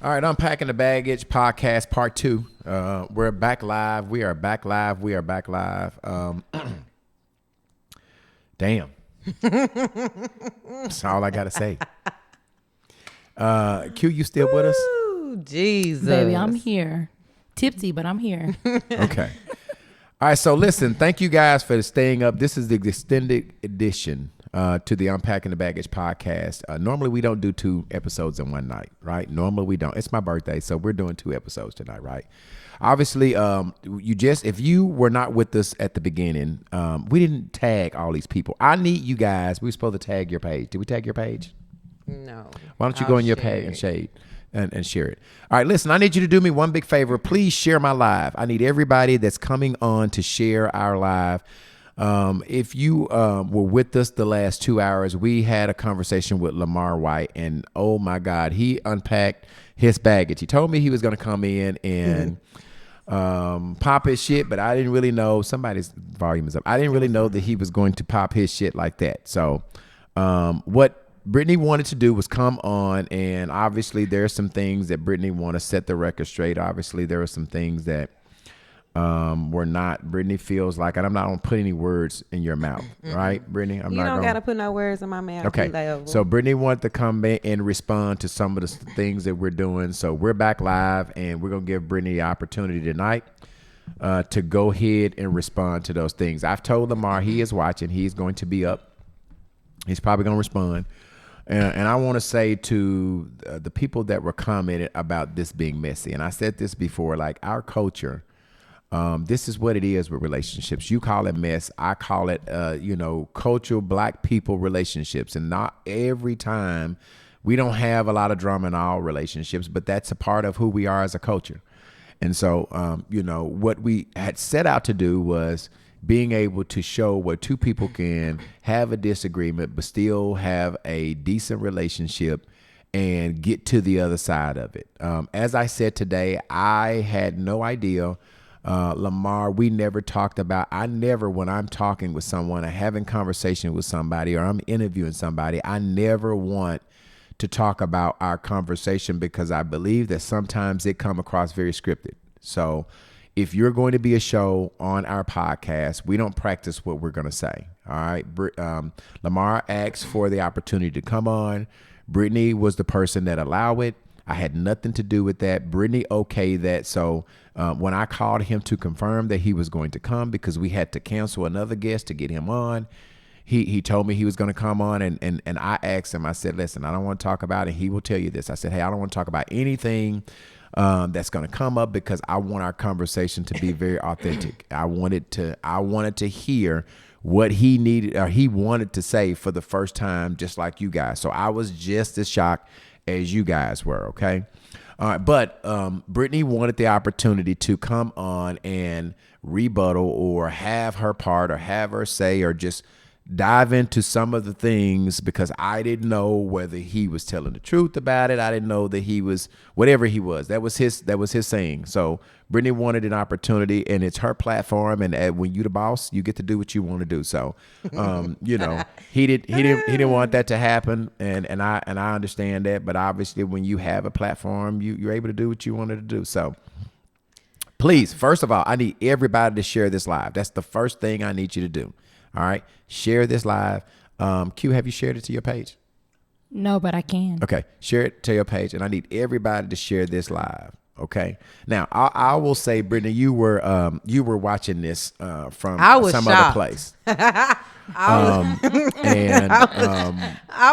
All right, Unpacking the Baggage Podcast Part 2. We're back live. We are back live. Damn. That's all I got to say. Q, you still with us? Ooh, Jesus. Baby, I'm here. Tipsy, but I'm here. Okay. All right, so listen, thank you guys for staying up. This is the extended edition to the Unpacking the Baggage podcast. Normally, we don't do 2 episodes in one night, right? Normally, we don't. It's my birthday, so we're doing 2 episodes tonight, right? Obviously, if you were not with us at the beginning, we didn't tag all these people. I need you guys. We were supposed to tag your page. Did we tag your page? No. Why don't you go in your page and shade and share it? All right, listen, I need you to do me one big favor. Please share my live. I need everybody that's coming on to share our live. If you were with us the last 2 hours, we had a conversation with Lamar White, and oh my God, he unpacked his baggage. He told me he was going to come in and pop his shit, but I didn't really know. Somebody's volume is up. I didn't really know that he was going to pop his shit like that. So what Britney wanted to do was come on, and obviously there are some things that Britney want to set the record straight. Obviously there are some things that were not. Britney feels like, and I'm not going to put any words in your mouth, right, Britney? You don't got to put no words in my mouth. Okay, so Britney wanted to come in and respond to some of the things that we're doing. So we're back live, and we're going to give Britney the opportunity tonight to go ahead and respond to those things. I've told Lamar he is watching. He's going to be up. He's probably going to respond. And I want to say to the people that were commented about this being messy, and I said this before, like our culture, this is what it is with relationships. You call it mess. I call it, cultural Black people relationships. And not every time, we don't have a lot of drama in all relationships, but that's a part of who we are as a culture. And so, what we had set out to do was being able to show where 2 people can have a disagreement, but still have a decent relationship and get to the other side of it. As I said today, I had no idea. Lamar, we never talked about, when I'm talking with someone or having conversation with somebody or I'm interviewing somebody, I never want to talk about our conversation because I believe that sometimes it come across very scripted. So if you're going to be a show on our podcast, we don't practice what we're going to say. All right. Lamar asked for the opportunity to come on. Britney was the person that allowed it. I had nothing to do with that. Britney okayed that. So when I called him to confirm that he was going to come because we had to cancel another guest to get him on, he told me he was going to come on. And I asked him, I said, listen, I don't want to talk about it. He will tell you this. I said, hey, I don't want to talk about anything that's going to come up because I want our conversation to be very authentic. I wanted to hear what he needed or he wanted to say for the first time, just like you guys. So I was just as shocked as you guys were. Okay. All right. But Britney wanted the opportunity to come on and rebuttal or have her part or have her say or just dive into some of the things because I didn't know whether he was telling the truth about it. I didn't know that he was whatever he was. That was his saying. So Britney wanted an opportunity, and it's her platform. And when you the boss, you get to do what you want to do. So, he didn't want that to happen, and I understand that. But obviously, when you have a platform, you're able to do what you wanted to do. So. Please, first of all, I need everybody to share this live. That's the first thing I need you to do. All right. Share this live. Q, have you shared it to your page? No, but I can. Okay. Share it to your page. And I need everybody to share this live. Okay. Now, I will say, Brittany, you were watching this from some other place. I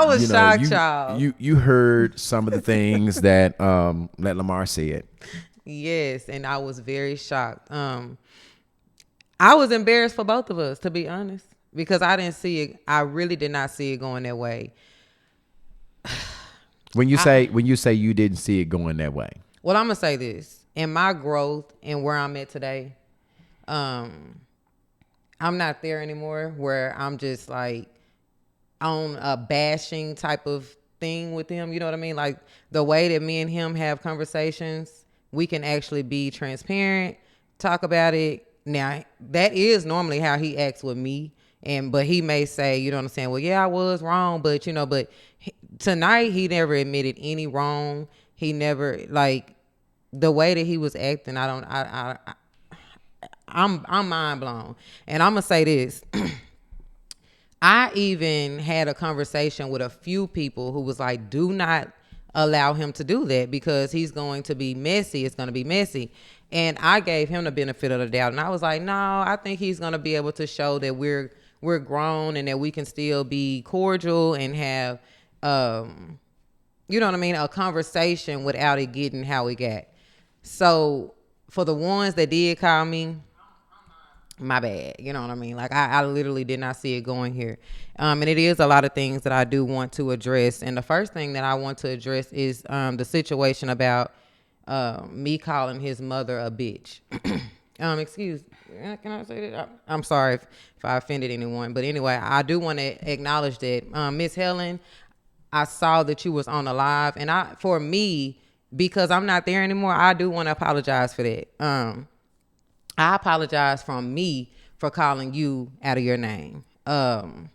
was shocked, y'all. You heard some of the things that Lamar said. Yes, and I was very shocked. I was embarrassed for both of us, to be honest, because I didn't see it. I really did not see it going that way. When you say you didn't see it going that way. Well, I'm gonna say this: in my growth and where I'm at today, I'm not there anymore. Where I'm just like on a bashing type of thing with him. You know what I mean? Like the way that me and him have conversations, we can actually be transparent, talk about it. Now, that is normally how he acts with me. But he may say, you know what I'm saying? Well, yeah, I was wrong. But tonight he never admitted any wrong. He never, like, the way that he was acting, I'm mind blown. And I'm gonna say this. I even had a conversation with a few people who was like, do not allow him to do that because he's going to be messy. It's going to be messy. And I gave him the benefit of the doubt. And I was like, no, I think he's going to be able to show that we're grown and that we can still be cordial and have, you know what I mean, a conversation without it getting how it got. So for the ones that did call me, my bad, you know what I mean? Like, I literally did not see it going here. And it is a lot of things that I do want to address. And the first thing that I want to address is the situation about me calling his mother a bitch. Excuse, can I say that? I'm sorry if I offended anyone. But anyway, I do want to acknowledge that. Miss Helen, I saw that you was on the live. And for me, because I'm not there anymore, I do want to apologize for that. I apologize from me for calling you out of your name. And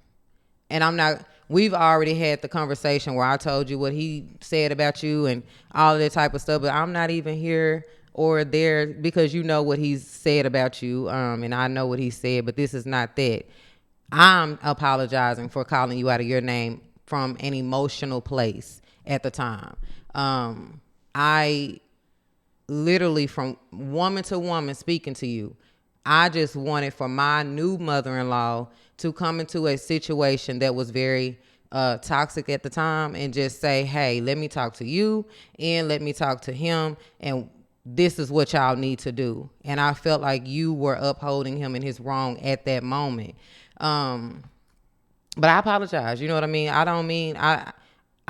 we've already had the conversation where I told you what he said about you and all of that type of stuff, but I'm not even here or there because you know what he's said about you. And I know what he said, but this is not that. I'm apologizing for calling you out of your name from an emotional place at the time. I literally, from woman to woman speaking to you, I just wanted for my new mother-in-law to come into a situation that was very toxic at the time and just say, hey, let me talk to you and let me talk to him, and this is what y'all need to do. And I felt like you were upholding him in his wrong at that moment. But I apologize. You know what I mean?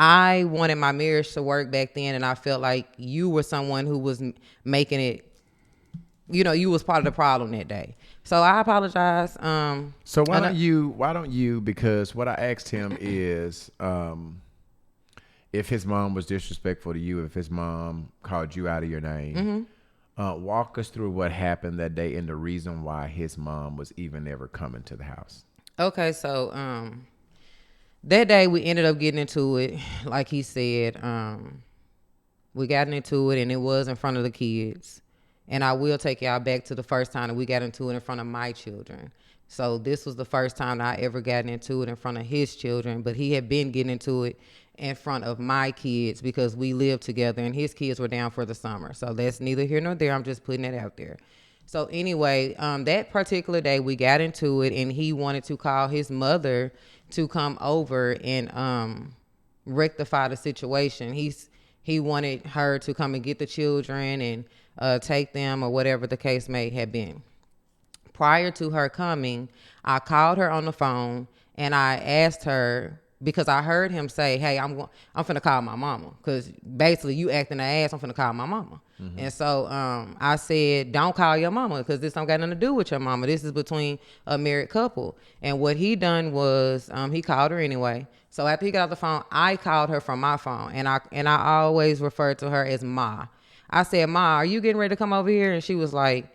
I wanted my marriage to work back then, and I felt like you were someone who was making it, you know, you was part of the problem that day. So I apologize. So why don't you, because what I asked him is if his mom was disrespectful to you, if his mom called you out of your name, walk us through what happened that day and the reason why his mom was even ever coming to the house. Okay, so that day we ended up getting into it, like he said. We got into it, and it was in front of the kids. And I will take y'all back to the first time that we got into it in front of my children. So this was the first time that I ever got into it in front of his children, but he had been getting into it in front of my kids because we lived together and his kids were down for the summer. So that's neither here nor there. I'm just putting it out there. So anyway, that particular day we got into it, and he wanted to call his mother to come over and rectify the situation. He wanted her to come and get the children and take them or whatever the case may have been. Prior to her coming, I called her on the phone and I asked her, because I heard him say, hey, I'm finna call my mama, because basically you acting an ass, I'm finna call my mama. Mm-hmm. And so I said, don't call your mama, because this don't got nothing to do with your mama. This is between a married couple. And what he done was he called her anyway. So after he got off the phone, I called her from my phone, and I always refer to her as Ma. I said, Ma, are you getting ready to come over here? And she was like,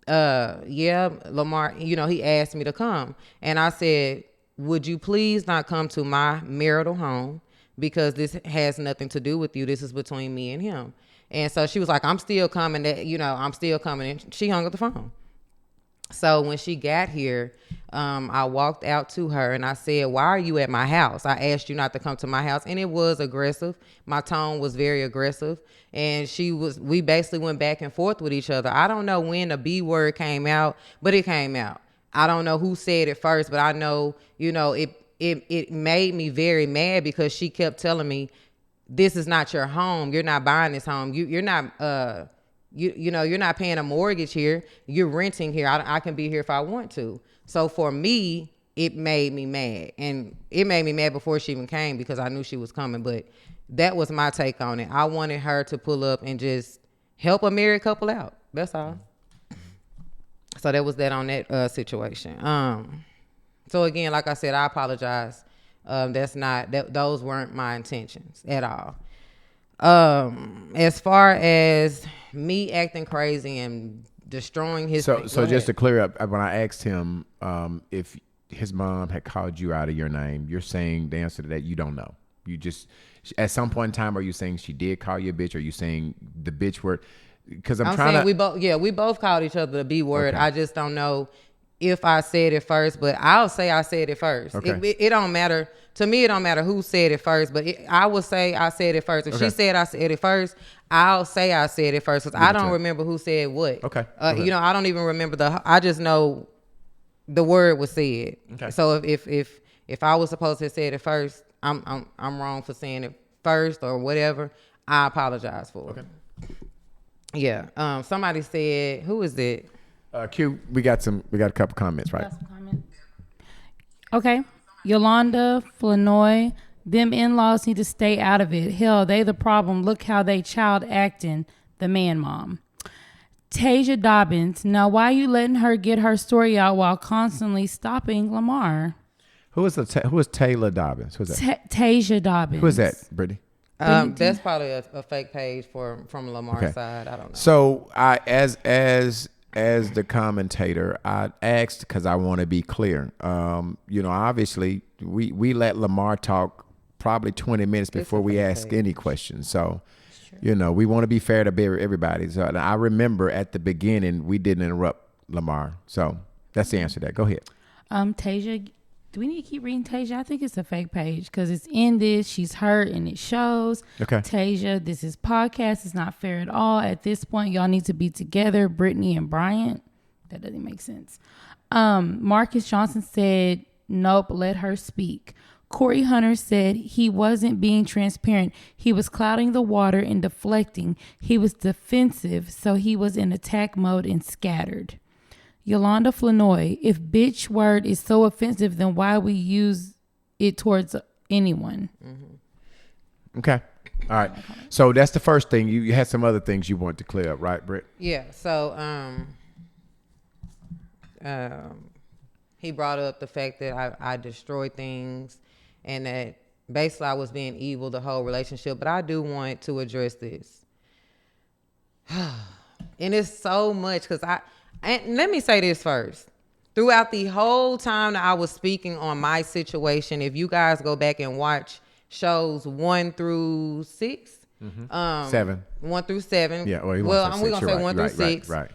yeah, Lamar, you know, he asked me to come. And I said, would you please not come to my marital home, because this has nothing to do with you. This is between me and him. And so she was like, I'm still coming. I'm still coming. And she hung up the phone. So when she got here, I walked out to her and I said, why are you at my house? I asked you not to come to my house. And it was aggressive. My tone was very aggressive. And we basically went back and forth with each other. I don't know when the B word came out, but it came out. I don't know who said it first, but I know, it made me very mad, because she kept telling me, this is not your home. You're not buying this home. You're not, you're not paying a mortgage here. You're renting here. I can be here if I want to. So for me, it made me mad. And it made me mad before she even came, because I knew she was coming. But that was my take on it. I wanted her to pull up and just help a married couple out. That's all. So that was that on that situation. So again, like I said, I apologize. Those weren't my intentions at all. As far as me acting crazy and destroying his... So just to clear up, when I asked him if his mom had called you out of your name, you're saying the answer to that, you don't know. At some point in time, are you saying she did call you a bitch? Or are you saying the bitch word? Because I'm trying saying we both called each other the B word. Okay. I just don't know if I said it first, but I'll say I said it first. Okay. It don't matter. To me, it don't matter who said it first, but I will say I said it first. If she said I said it first, I'll say I said it first because I don't remember who said what. Okay. I don't even remember I just know the word was said. Okay. So if I was supposed to have said it first, I'm wrong for saying it first or whatever. I apologize for it. Yeah. Somebody said, who is it? Q, we got a couple comments, right? Okay. Yolanda Flanoy, them in-laws need to stay out of it. Hell, they the problem. Look how they child acting, the man mom. Tasia Dobbins, now why you letting her get her story out while constantly stopping Lamar? Who is Taylor Dobbins? Who's that? Tasia Dobbins. Who is that, Brittany? That's probably a fake page from Lamar's side. I don't know. So I, as the commentator, I asked because I want to be clear. Obviously we let Lamar talk probably 20 minutes before we ask any questions. So, we want to be fair to everybody. So I remember at the beginning we didn't interrupt Lamar. So that's the answer to that. Go ahead. Tasia, do we need to keep reading Tasia? I think it's a fake page because it's ended. She's hurt and it shows. Okay. Tasia, this is podcast. It's not fair at all. At this point, y'all need to be together, Brittany and Bryant. That doesn't make sense. Marcus Johnson said, nope, let her speak. Corey Hunter said he wasn't being transparent. He was clouding the water and deflecting. He was defensive, so he was in attack mode and scattered. Yolanda Flanoy, if bitch word is so offensive, then why we use it towards anyone? Mm-hmm. Okay. All right. So that's the first thing. You had some other things you wanted to clear up, right, Britt? Yeah. So he brought up the fact that I destroyed things and that basically I was being evil the whole relationship. But I do want to address this. And it's so much because and let me say this first. Throughout the whole time that I was speaking on my situation, if you guys go back and watch shows 1 through 6, 7, 1 through 7. Yeah, we're gonna say 1 through 6. Right.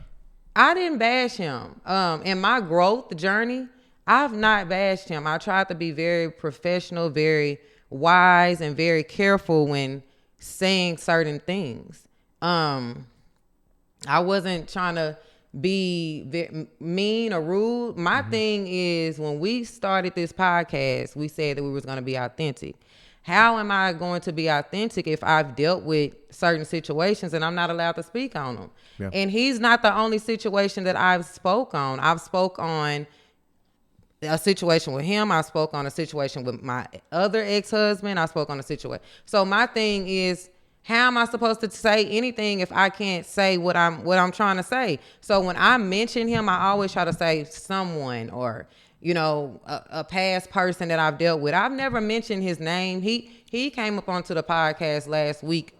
I didn't bash him. In my growth journey, I've not bashed him. I tried to be very professional, very wise, and very careful when saying certain things. I wasn't trying to be mean or rude. My thing is, when we started this podcast, we said that we was going to be authentic. How am I going to be authentic if I've dealt with certain situations and I'm not allowed to speak on them? Yeah. And he's not the only situation that I've spoke on. I've spoke on a situation with him. I spoke on a situation with my other ex-husband. I spoke on a situation. So my thing is, how am I supposed to say anything if I can't say what I'm trying to say? So when I mention him, I always try to say someone or, a past person that I've dealt with. I've never mentioned his name. He came up onto the podcast last week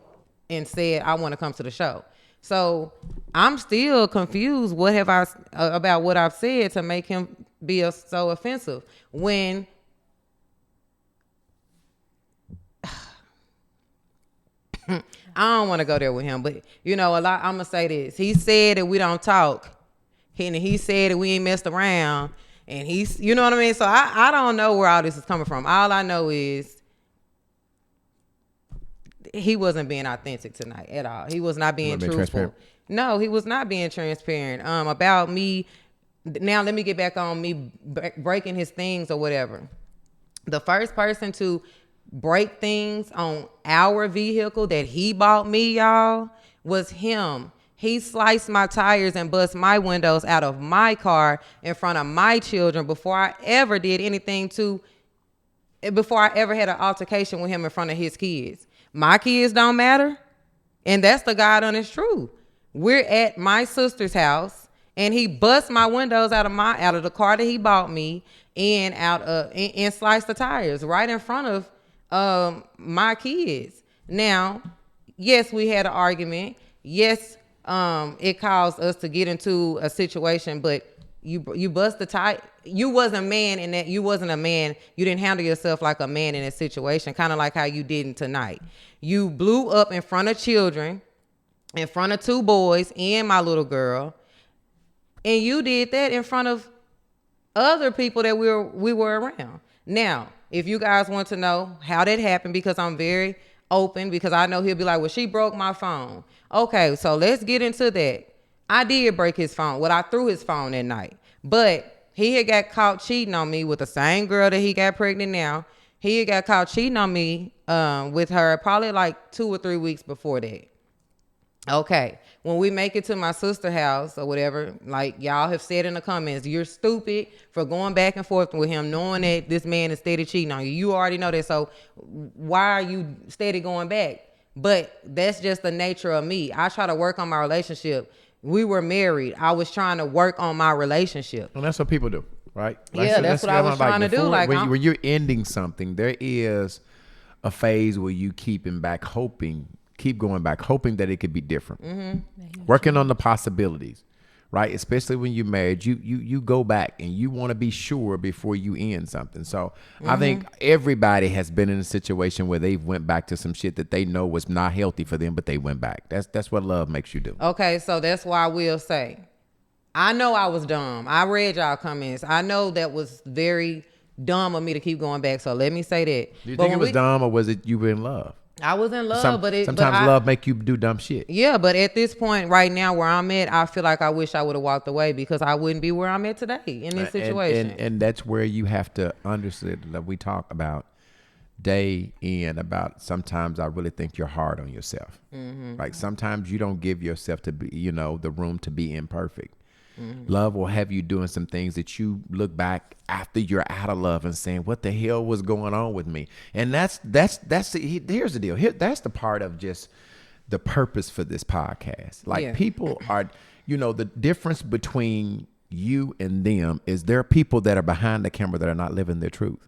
and said, I want to come to the show. So I'm still confused. What have I about what I've said to make him be so offensive when I don't want to go there with him, but a lot. I'm gonna say this. He said that we don't talk, and he said that we ain't messed around, and he's, you know what I mean. So I don't know where all this is coming from. All I know is he wasn't being authentic tonight at all. He was not being truthful. No, he was not being transparent. About me. Now let me get back on me breaking his things or whatever. The first person to break things on our vehicle that he bought me, y'all, was him. He sliced my tires and bust my windows out of my car in front of my children before I ever did anything before I ever had an altercation with him in front of his kids. My kids don't matter. And that's the God honest truth. We're at my sister's house and he bust my windows out of the car that he bought me and sliced the tires right in front of my kids. Now, yes, we had an argument. Yes, it caused us to get into a situation, but You bust the tie. You wasn't a man in that. You wasn't a man. You didn't handle yourself like a man in that situation. Kind of like how you didn't tonight. You blew up in front of children, in front of 2 boys and my little girl, and you did that in front of other people that we were around. Now, if you guys want to know how that happened, because I'm very open, because I know he'll be like, well, she broke my phone. Okay, so let's get into that. I did break his phone. Well, I threw his phone that night. But he had got caught cheating on me with the same girl that he got pregnant now. He had got caught cheating on me with her probably like 2 or 3 weeks before that. Okay, when we make it to my sister's house or whatever, like y'all have said in the comments, you're stupid for going back and forth with him, knowing that this man is steady cheating on you. You already know that, so why are you steady going back? But that's just the nature of me. I try to work on my relationship. We were married. I was trying to work on my relationship. And that's what people do, right? Like, yeah, that's what I was trying to do. Like when you're ending something, there is a phase where you keep going back, hoping that it could be different. Mm-hmm. Working on the possibilities, right? Especially when you're married, you go back and you want to be sure before you end something. So I think everybody has been in a situation where they went back to some shit that they know was not healthy for them, but they went back. That's what love makes you do. Okay, so that's why I will say, I know I was dumb. I read y'all comments. I know that was very dumb of me to keep going back. So let me say that. Do you think it was dumb, or was it you were in love? I was in love, sometimes love make you do dumb shit. Yeah, but at this point right now where I'm at, I feel like I wish I would have walked away, because I wouldn't be where I'm at today in this situation. And that's where you have to understand that we talk about day in about sometimes I really think you're hard on yourself. Mm-hmm. Like sometimes you don't give yourself to be, the room to be imperfect. Mm-hmm. Love will have you doing some things that you look back after you're out of love and saying, what the hell was going on with me? And here's the deal. That's the part of just the purpose for this podcast. Like people are, the difference between you and them is there are people that are behind the camera that are not living their truth,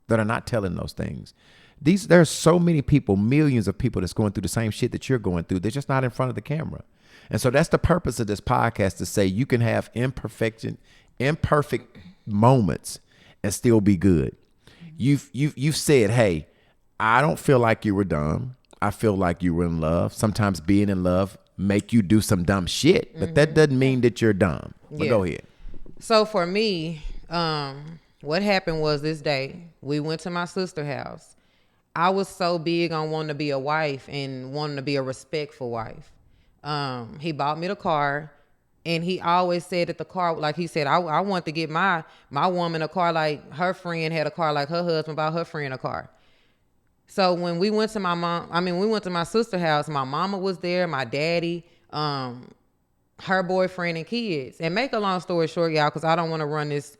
that are not telling those things. There's so many people, millions of people that's going through the same shit that you're going through. They're just not in front of the camera. And so that's the purpose of this podcast, to say you can have imperfect moments and still be good. You've said, hey, I don't feel like you were dumb. I feel like you were in love. Sometimes being in love make you do some dumb shit, but that doesn't mean that you're dumb. But go ahead. So for me, what happened was this day, we went to my sister's house. I was so big on wanting to be a wife and wanting to be a respectful wife. He bought me the car, and he always said that the car, like he said, I want to get my woman a car like her friend had a car, like her husband bought her friend a car. So when we went to my sister's house, my mama was there, my daddy, her boyfriend and kids. And make a long story short, y'all, because I don't want to run this,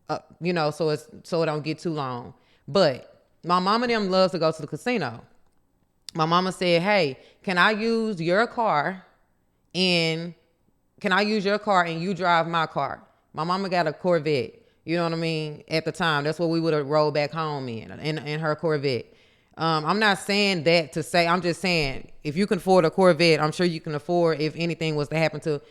so it don't get too long. But my mama and them loves to go to the casino. My mama said, hey, can I use your car and you drive my car? My mama got a Corvette. You know what I mean? At the time, that's what we would have rolled back home in her Corvette. I'm not saying that to say, I'm just saying, if you can afford a Corvette, I'm sure you can afford if anything was to happen to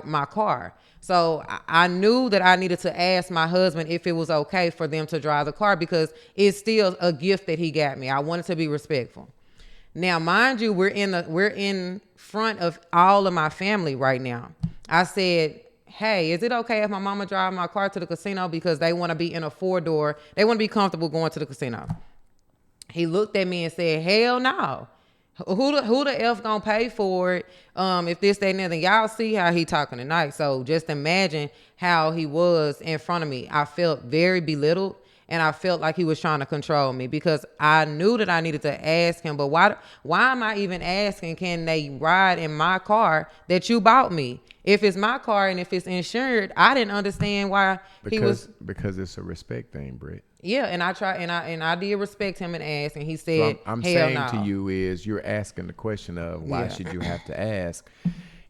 my car. So I knew that I needed to ask my husband if it was okay for them to drive the car, because it's still a gift that he got me. I wanted to be respectful. Now, mind you, we're in front of all of my family right now. I said, hey, is it okay if my mama drive my car to the casino, because they want to be in a 4-door. They want to be comfortable going to the casino. He looked at me and said, hell no. Who the F gonna pay for it? If this, that, and that. Y'all see how he talking tonight. So just imagine how he was in front of me. I felt very belittled. And I felt like he was trying to control me, because I knew that I needed to ask him. But why am I even asking, can they ride in my car that you bought me? If it's my car and if it's insured, I didn't understand why because it's a respect thing, Britt. Yeah, and I did respect him and ask, and he said, so I'm hell saying no. To you is you're asking the question of why should you have to ask?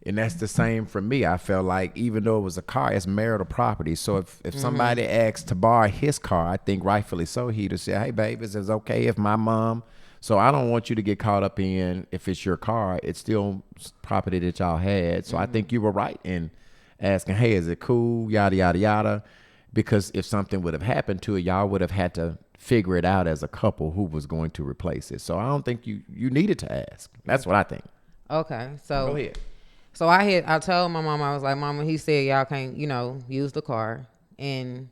And that's the same for me. I felt like even though it was a car, it's marital property. So if somebody asked to borrow his car, I think rightfully so, he'd have said, hey, babe, is it okay if my mom... So I don't want you to get caught up in, if it's your car, it's still property that y'all had. So I think you were right in asking, hey, is it cool? Yada, yada, yada. Because if something would have happened to it, y'all would have had to figure it out as a couple who was going to replace it. So I don't think you needed to ask. That's what I think. Okay, so Go ahead. So I told my mom, I was like, Mama, he said y'all can't, use the car, and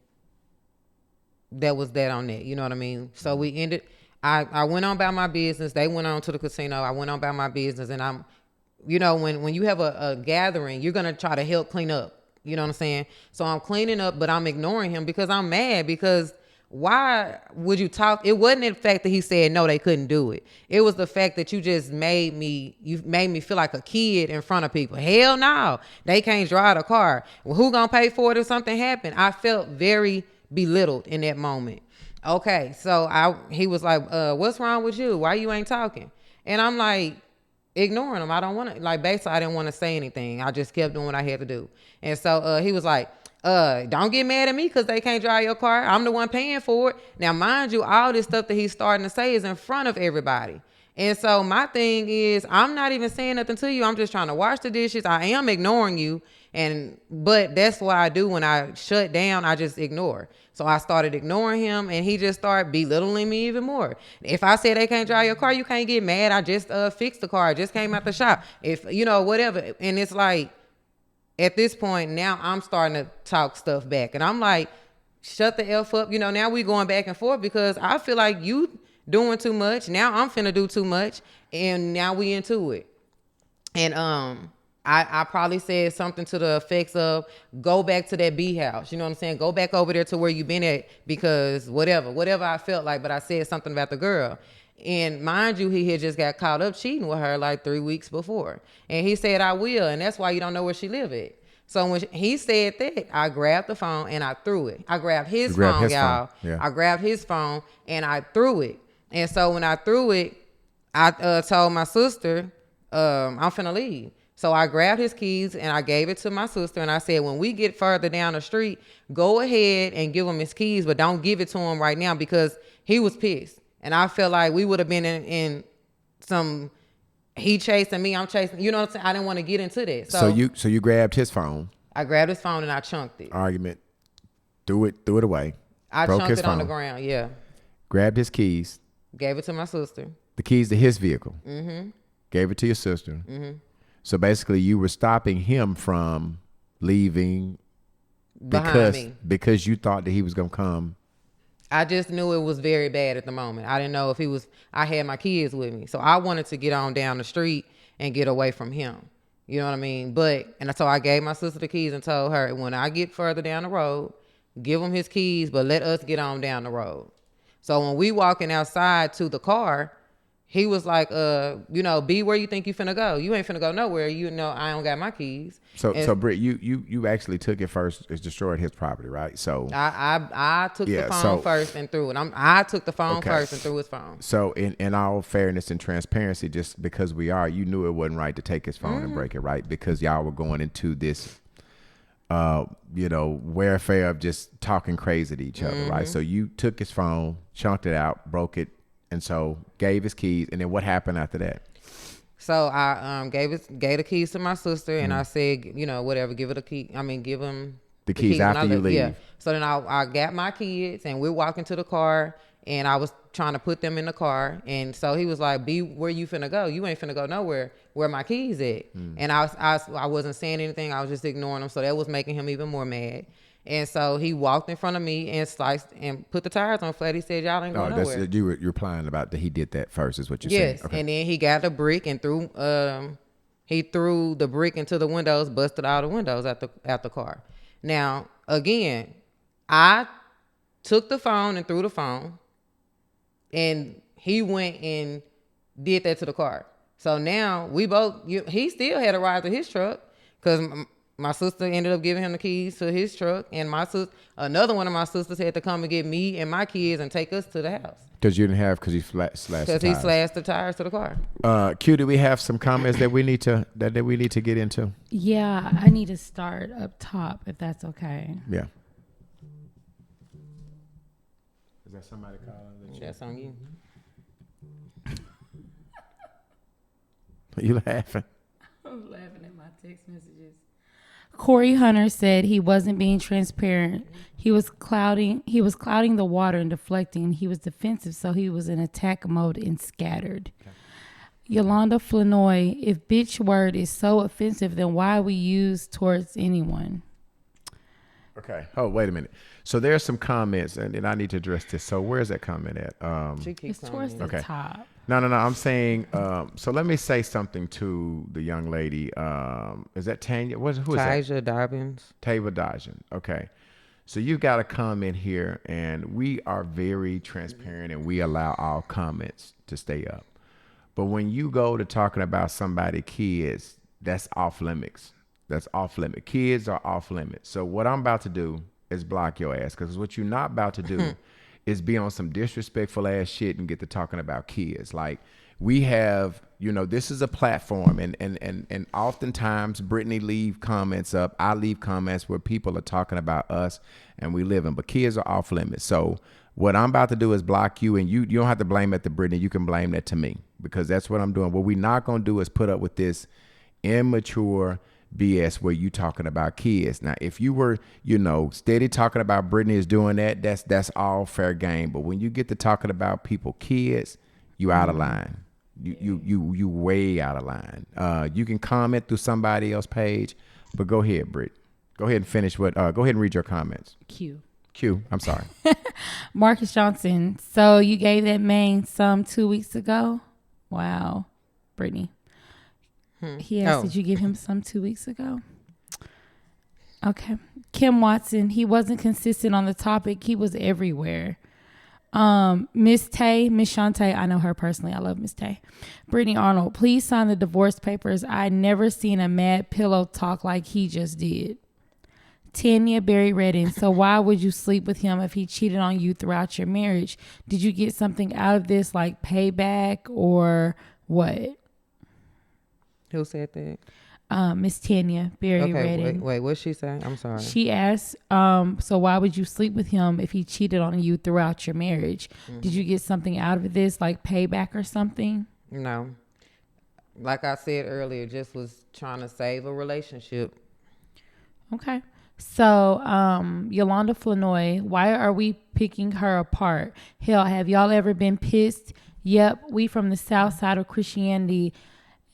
that was that on that. You know what I mean? So we ended. I went on about my business. They went on to the casino. I went on about my business, and I'm, when you have a gathering, you're gonna try to help clean up. You know what I'm saying? So I'm cleaning up, but I'm ignoring him because I'm mad because why would you talk? It wasn't the fact that he said no, they couldn't do it. It was the fact that you just made me feel like a kid in front of people. Hell no, they can't drive the car. Well, who gonna pay for it if something happened? I felt very belittled in that moment. Okay, so he was like, what's wrong with you? Why you ain't talking? And I'm like, ignoring him. I don't want to, like, basically I didn't want to say anything. I just kept doing what I had to do. And so he was like, don't get mad at me because they can't drive your car. I'm the one paying for it. Now, mind you, all this stuff that he's starting to say is in front of everybody. And so my thing is, I'm not even saying nothing to you. I'm just trying to wash the dishes. I am ignoring you. But that's what I do when I shut down. I just ignore. So I started ignoring him, and he just started belittling me even more. If I say they can't drive your car, you can't get mad. I just fixed the car. I just came out the shop. If, whatever. And it's like, at this point, now I'm starting to talk stuff back. And I'm like, shut the F up. Now we going back and forth because I feel like you doing too much. Now I'm finna do too much. And now we into it. And I probably said something to the effects of, go back to that B house. You know what I'm saying? Go back over there to where you been at because whatever I felt like, but I said something about the girl. And mind you, he had just got caught up cheating with her like 3 weeks before. And he said, I will. And that's why you don't know where she live at. So when he said that, I grabbed the phone and I threw it. I grabbed his phone, y'all. Yeah. I grabbed his phone and I threw it. And so when I threw it, I told my sister, I'm finna leave. So I grabbed his keys and I gave it to my sister. And I said, when we get further down the street, go ahead and give him his keys, but don't give it to him right now because he was pissed. And I felt like we would have been in some, he chasing me, I'm chasing, you know what I'm saying? I didn't want to get into that. So you grabbed his phone. I grabbed his phone and I chunked it. Argument. Threw it away. I chunked it on the ground, yeah. Grabbed his keys. Gave it to my sister. The keys to his vehicle. Mm-hmm. Gave it to your sister. Mm-hmm. So basically you were stopping him from leaving because you thought that he was going to come. I just knew it was very bad at the moment. I didn't know if I had my kids with me. So I wanted to get on down the street and get away from him. You know what I mean? And so I gave my sister the keys and told her, when I get further down the road, give him his keys, but let us get on down the road. So when we walking outside to the car, he was like, be where you think you finna go. You ain't finna go nowhere. I don't got my keys. So Britt, you actually took it first. It's destroyed his property, right? So I took the phone first and threw it. I took the phone first and threw his phone. So in all fairness and transparency, just because you knew it wasn't right to take his phone and break it, right? Because y'all were going into this, warfare of just talking crazy to each other, right? So you took his phone, chunked it out, broke it. And so gave his keys, and then what happened after that? So I gave the keys to my sister, and I said, whatever, give it a key. Give him the keys after you leave. Yeah. So then I got my kids, and we're walking to the car, and I was trying to put them in the car, and so he was like, "Be where you finna go? You ain't finna go nowhere. Where my keys at?" And I wasn't saying anything. I was just ignoring him. So that was making him even more mad. And so he walked in front of me and sliced and put the tires on flat. He said, "Y'all ain't going nowhere." You're replying about that he did that first, is what you're saying. Yes, okay. And then he got a brick and threw the brick into the windows, busted all the windows out the car. Now, again, I took the phone and threw the phone, and he went and did that to the car. So now he still had a ride to his truck because my sister ended up giving him the keys to his truck, and another one of my sisters had to come and get me and my kids and take us to the house. Because you didn't have, because he slashed the tires. Because he slashed the tires to the car. Q, do we have some comments that we need to get into? Yeah, I need to start up top, if that's okay. Yeah. Is that somebody calling? That's on you. You laughing? I'm laughing at my text messages. Corey Hunter said he wasn't being transparent. He was clouding the water and deflecting. He was defensive, so he was in attack mode and scattered. Okay. Yolanda Flanoy, if bitch word is so offensive, then why we use towards anyone? Okay. Oh, wait a minute. So there's some comments, and I need to address this. So where's that comment at? It's towards the top. No. I'm saying, so let me say something to the young lady. Is that Tanya? Who is that? Taja Dobbins. Tava Dobbins. Okay. So you got a comment here, and we are very transparent, and we allow all comments to stay up. But when you go to talking about somebody's kids, that's off limits. That's off limit. Kids are off limits. So what I'm about to do is block your ass, because what you're not about to do is be on some disrespectful ass shit and get to talking about kids. Like, we have, this is a platform, and oftentimes Britney leave comments up. I leave comments where people are talking about us and we live in, but kids are off limits. So what I'm about to do is block you, and you don't have to blame it to Britney. You can blame that to me, because that's what I'm doing. What we're not going to do is put up with this immature BS where you talking about kids. Now, if you were, steady talking about Britney is doing that, that's all fair game. But when you get to talking about people, kids, you out of line. You way out of line. You can comment through somebody else's page, but go ahead, Britt. Go ahead and finish go ahead and read your comments. Q. I'm sorry. Marcus Johnson. So you gave that man some 2 weeks ago? Wow. Brittany. He asked, did you give him some 2 weeks ago? Okay. Kim Watson. He wasn't consistent on the topic. He was everywhere. Miss Shantae, I know her personally. I love Miss Tay. Brittany Arnold, please sign the divorce papers. I never seen a mad pillow talk like he just did. Tanya Barry Redden, so why would you sleep with him if he cheated on you throughout your marriage? Did you get something out of this, like payback or what? Who said that? Miss Tanya Barry Redden. Wait, what'd she say? I'm sorry. She asked, so why would you sleep with him if he cheated on you throughout your marriage? Mm-hmm. Did you get something out of this, like payback or something? No. Like I said earlier, just was trying to save a relationship. Okay. So, Yolanda Flanoy, why are we picking her apart? Hell, have y'all ever been pissed? Yep, we from the south side of Christianity.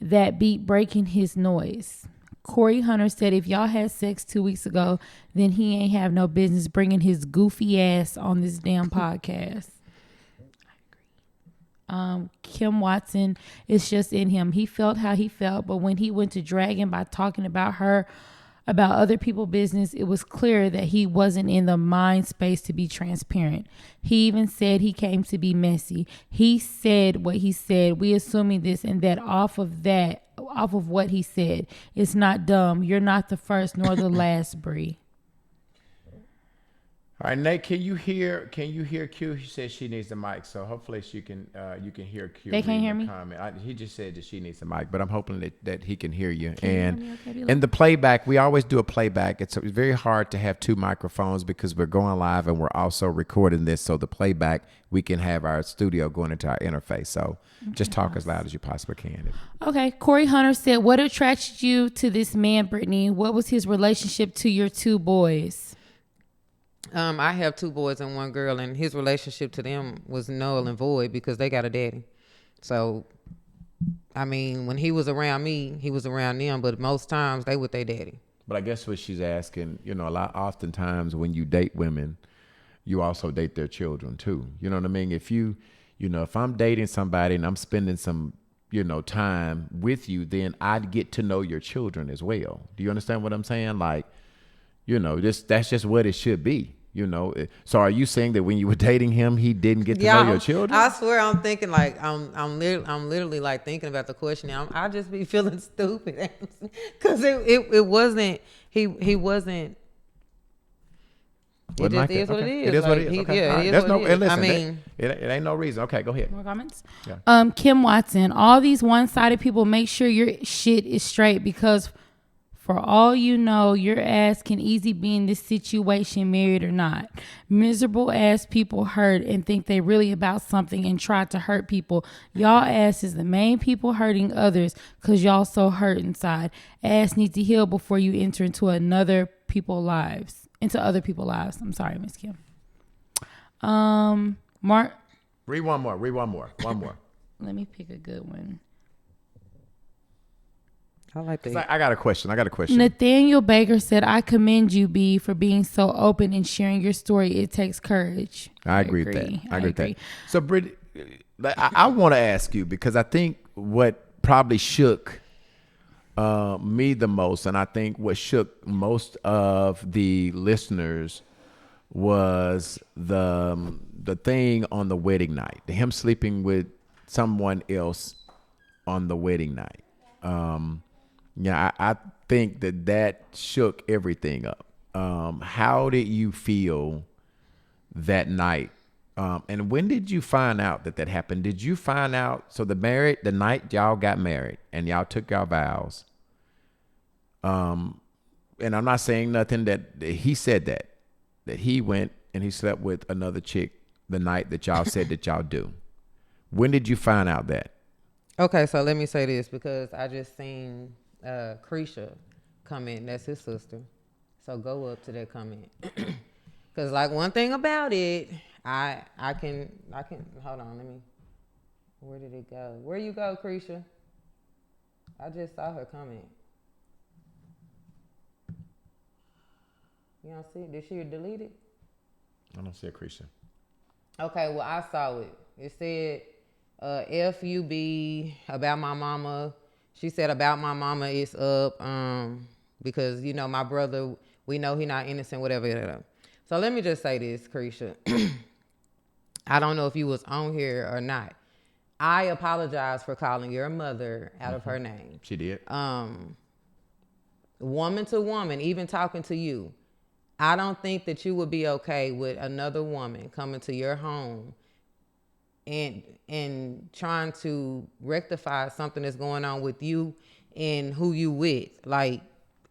That beat breaking his noise. Corey Hunter said if y'all had sex 2 weeks ago, then he ain't have no business bringing his goofy ass on this damn podcast. I agree. Kim Watson, it's just in him. He felt how he felt, but when he went to dragging by talking about her, about other people's business, it was clear that he wasn't in the mind space to be transparent. He even said he came to be messy. He said what he said. We assuming this and that off of what he said. It's not dumb. You're not the first nor the last, Bree. All right, Nate, can you hear Q? She said she needs the mic, so hopefully you can hear Q. They can't hear me? He just said that she needs the mic, but I'm hoping that he can hear you. And the playback, we always do a playback. It's very hard to have two microphones because we're going live and we're also recording this, so the playback, we can have our studio going into our interface. So just talk as loud as you possibly can. Okay, Corey Hunter said, what attracted you to this man, Brittany? What was his relationship to your two boys? I have two boys and one girl, and his relationship to them was null and void because they got a daddy. So, I mean, when he was around me, he was around them, but most times they with their daddy. But I guess what she's asking, oftentimes when you date women, you also date their children too. You know what I mean? If if I'm dating somebody and I'm spending some, time with you, then I'd get to know your children as well. Do you understand what I'm saying? Like, that's just what it should be. So are you saying that when you were dating him, he didn't get to know your children? I swear, I'm thinking like I'm literally like thinking about the question now. I just be feeling stupid because it wasn't he wasn't. It just is what it is. It is what it is. Okay. Yeah, it is what it is. Listen, I mean, it ain't no reason. Okay, go ahead. More comments? Yeah. Kim Watson, all these one-sided people, make sure your shit is straight because For all you know, your ass can easily be in this situation, married or not. Miserable ass people hurt and think they really about something and try to hurt people. Y'all ass is the main people hurting others because y'all so hurt inside. Ass needs to heal before you enter into other people's lives. I'm sorry, Miss Kim. Mark. Read one more. Let me pick a good one. I like that. I got a question. Nathaniel Baker said, I commend you, B, for being so open and sharing your story. It takes courage. I agree with that. So, Britt, I want to ask you, because I think what probably shook me the most, and I think what shook most of the listeners, was the thing on the wedding night, him sleeping with someone else on the wedding night. I think that shook everything up. How did you feel that night? And when did you find out that happened? Did you find out, so the night y'all got married and y'all took y'all vows? And I'm not saying nothing that he said that he went and he slept with another chick the night that y'all said that y'all do. When did you find out that? Okay, so let me say this, because I just seen Creisha comment. That's his sister. So go up to that comment. Because like one thing about it, I can hold on, let me, where did it go? Where you go, Creisha? I just saw her comment. You don't see it? Did she delete it? I don't see a Creisha. Okay, well, I saw it. It said, FUB about my mama. She said about my mama is up because, you know, my brother, we know he not innocent, whatever. So let me just say this, Creisha. I don't know if you was on here or not. I apologize for calling your mother out of her name. She did. Woman to woman, even talking to you, I don't think that you would be okay with another woman coming to your home and trying to rectify something that's going on with you and who you with. Like,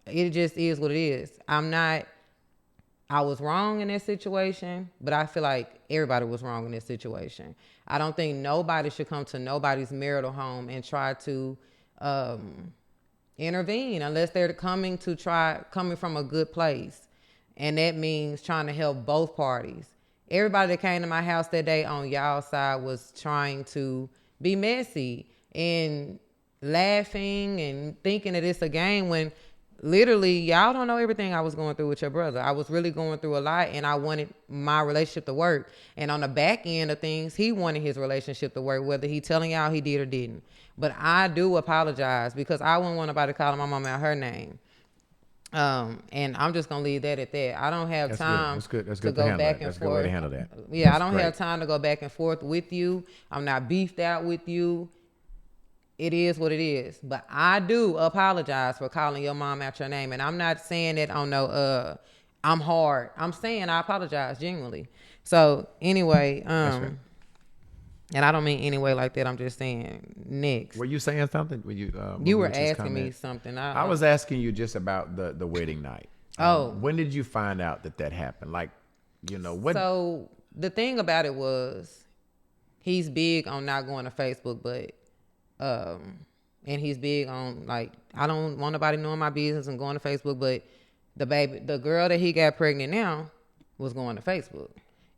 it just is what it is. I was wrong in this situation, but I feel like everybody was wrong in this situation. I don't think nobody should come to nobody's marital home and try to intervene unless they're coming from a good place. And that means trying to help both parties. Everybody that came to my house that day on y'all side was trying to be messy and laughing and thinking that it's a game, when literally y'all don't know everything I was going through with your brother. I was really going through a lot, and I wanted my relationship to work. And on the back end of things, he wanted his relationship to work, whether he telling y'all he did or didn't. But I do apologize, because I wouldn't want nobody calling my mom out her name. And I'm just gonna leave that at that. I don't have time to go back and forth. That's a good way to handle that. Yeah, I don't have time to go back and forth with you. I'm not beefed out with you. It is what it is. But I do apologize for calling your mom out your name. And I'm not saying that on no I'm hard. I'm saying I apologize genuinely. So anyway, and I don't mean anyway like that. I'm just saying next. Were you saying something? You were asking me something. I was asking you just about the wedding night. When did you find out that happened? Like, you know, what? So the thing about it was, he's big on not going to Facebook, but and he's big on, like, I don't want nobody knowing my business and going to Facebook, but the girl that he got pregnant now was going to Facebook.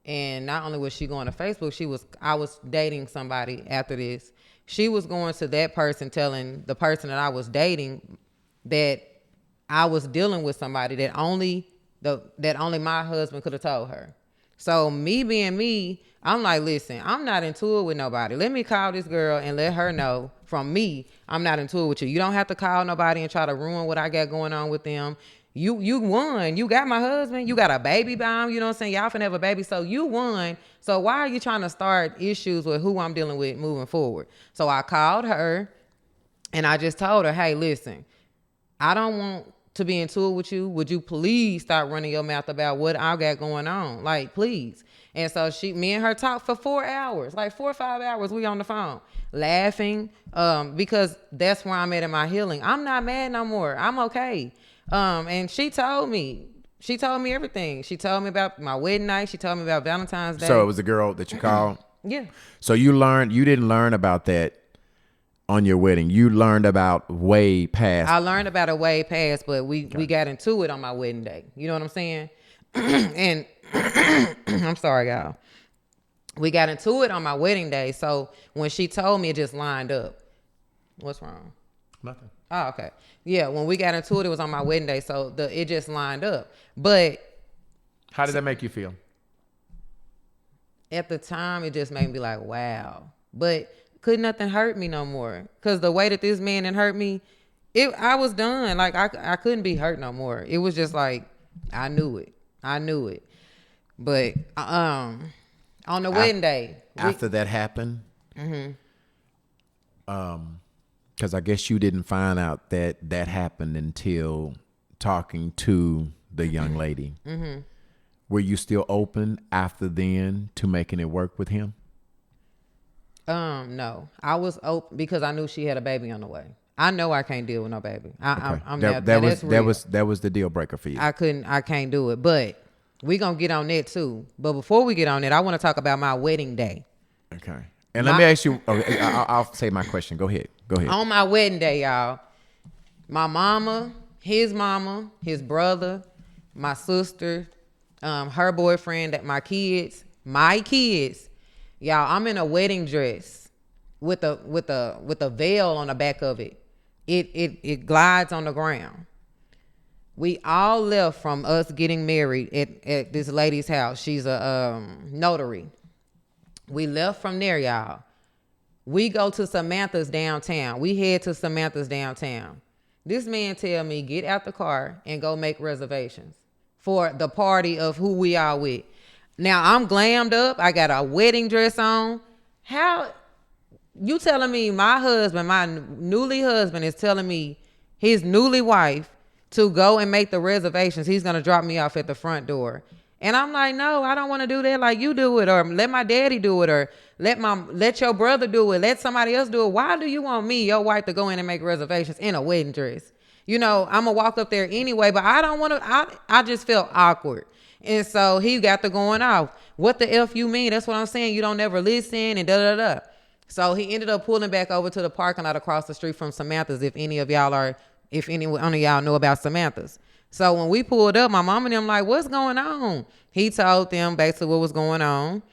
And not only was she going to Facebook, I was dating somebody after this. She was going to that person, telling the person that I was dating that I was dealing with somebody that only my husband could have told her. So me being me, I'm like, listen, I'm not in tour with nobody. Let me call this girl and let her know from me, I'm not in tour with you. You don't have to call nobody and try to ruin what I got going on with them. You won. You got my husband. You got a baby by him. You know what I'm saying? Y'all finna have a baby. So you won. So why are you trying to start issues with who I'm dealing with moving forward? So I called her and I just told her, hey, listen, I don't want to be into it with you, would you please stop running your mouth about what I got going on? Like, please. And so me and her talked for 4 hours, like 4 or 5 hours. We on the phone laughing, because that's where I'm at in my healing. I'm not mad no more. I'm okay. And she told me everything. She told me about my wedding night. She told me about Valentine's Day. So it was the girl that you called? Yeah. So you didn't learn about that on your wedding. You learned about way past. I learned about it way past, but we got into it on my wedding day. You know what I'm saying? And I'm sorry, y'all. We got into it on my wedding day. So when she told me, it just lined up. What's wrong? Nothing. Oh, okay. Yeah, when we got into it, it was on my wedding day. So it just lined up. But how did that make you feel? At the time, it just made me be like, wow. But could nothing hurt me no more? Because the way that this man didn't hurt me, I was done. Like, I couldn't be hurt no more. It was just like, I knew it. But on the wedding day. After that happened, because I guess you didn't find out that happened until talking to the young lady. Mm-hmm. Were you still open after then to making it work with him? No, I was open because I knew she had a baby on the way. I know I can't deal with no baby. That was the deal breaker for you. I can't do it, but we gonna get on that too. But before we get on that, I want to talk about my wedding day. Okay. And let me ask you, I'll say my question. Go ahead. On my wedding day, y'all, my mama, his brother, my sister, her boyfriend, my kids, y'all, I'm in a wedding dress with a veil on the back of it. It glides on the ground. We all left from us getting married at this lady's house. She's a notary. We left from there, y'all. We go to Samantha's downtown. We head to Samantha's downtown. This man tell me, get out the car and go make reservations for the party of who we are with. Now, I'm glammed up. I got a wedding dress on. How you telling me my newly husband is telling me his newly wife to go and make the reservations? He's going to drop me off at the front door. And I'm like, no, I don't want to do that. Like, you do it, or let my daddy do it, or let your brother do it. Let somebody else do it. Why do you want me, your wife, to go in and make reservations in a wedding dress? You know, I'm going to walk up there anyway, but I don't want to. I just felt awkward. And so he got to going off. What the F you mean? That's what I'm saying. You don't never listen and da-da-da. So he ended up pulling back over to the parking lot across the street from Samantha's, if any of y'all know about Samantha's. So when we pulled up, my mom and them like, what's going on? He told them basically what was going on.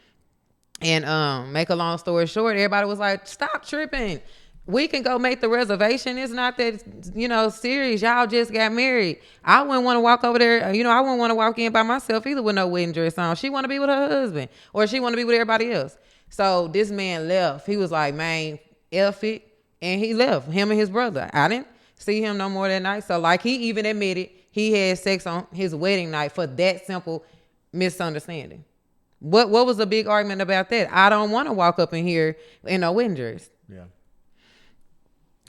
And make a long story short, everybody was like, stop tripping. We can go make the reservation. It's not that, serious. Y'all just got married. I wouldn't want to walk over there. I wouldn't want to walk in by myself either with no wedding dress on. She want to be with her husband, or she want to be with everybody else. So this man left. He was like, man, F it. And he left, him and his brother. I didn't see him no more that night. So like, he even admitted he had sex on his wedding night for that simple misunderstanding. What was the big argument about that? I don't want to walk up in here in a wedding dress. Yeah.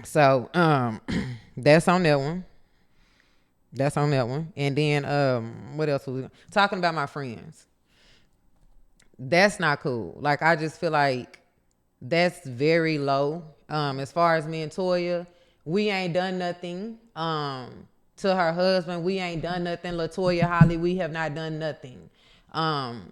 So that's on that one. And then what else was we talking about? My friends. That's not cool. Like, I just feel like that's very low. As far as me and Toya, we ain't done nothing. To her husband, we ain't done nothing. LaToya, Holly, we have not done nothing. And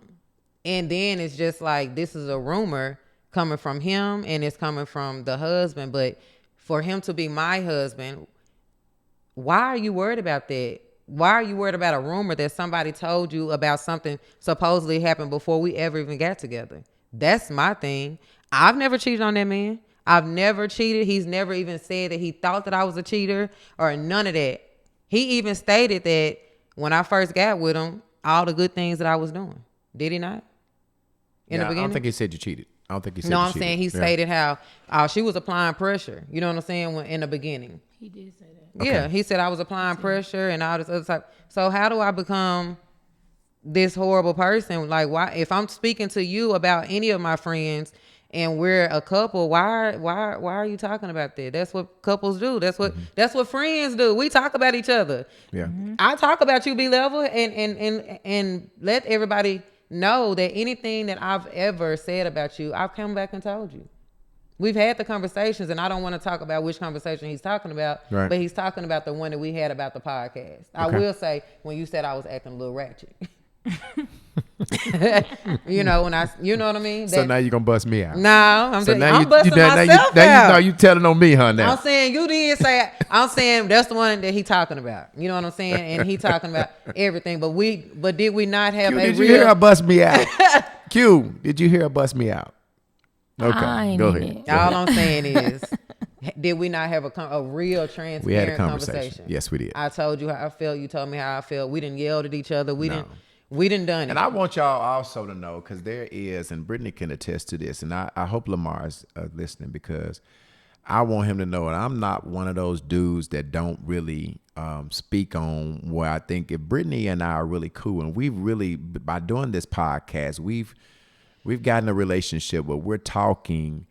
then it's just like, this is a rumor coming from him and it's coming from the husband. But for him to be my husband, why are you worried about that? Why are you worried about a rumor that somebody told you about something supposedly happened before we ever even got together? That's my thing. I've never cheated on that man. I've never cheated. He's never even said that he thought that I was a cheater or none of that. He even stated that when I first got with him, all the good things that I was doing. Did he not? In the beginning? I don't think he said you cheated. I don't think he said no, you I'm cheated. saying he stated how she was applying pressure. You know what I'm saying? In the beginning. He did say that. Okay. Yeah, he said I was applying pressure and all this other stuff. So how do I become this horrible person? Like, why? If I'm speaking to you about any of my friends and we're a couple, why are you talking about that? That's what couples do. That's what friends do. We talk about each other. Yeah. I talk about you, B-Level, and let everybody know that anything that I've ever said about you, I've come back and told you. We've had the conversations, and I don't want to talk about which conversation he's talking about, right. but he's talking about the one that we had about the podcast. Okay. I will say, when you said I was acting a little ratchet. you know what I mean? So now you're gonna bust me out. No, I'm busting myself out. Now you telling on me, huh? Now I'm saying you did say. I'm saying that's the one that he talking about. You know what I'm saying? And he talking about everything. But did we not have Q, a did real? you hear her bust me out? Q, did you hear her bust me out? Okay, go ahead. All I'm saying is, did we not have a real transparent we had a conversation? Yes, we did. I told you how I felt. You told me how I felt. We didn't yell at each other. We didn't done it. And I want y'all also to know, because there is, and Britney can attest to this, and I hope Lamar's listening, because I want him to know that I'm not one of those dudes that don't really speak on where I think if Britney and I are really cool, and we've really, by doing this podcast, we've gotten a relationship where we're talking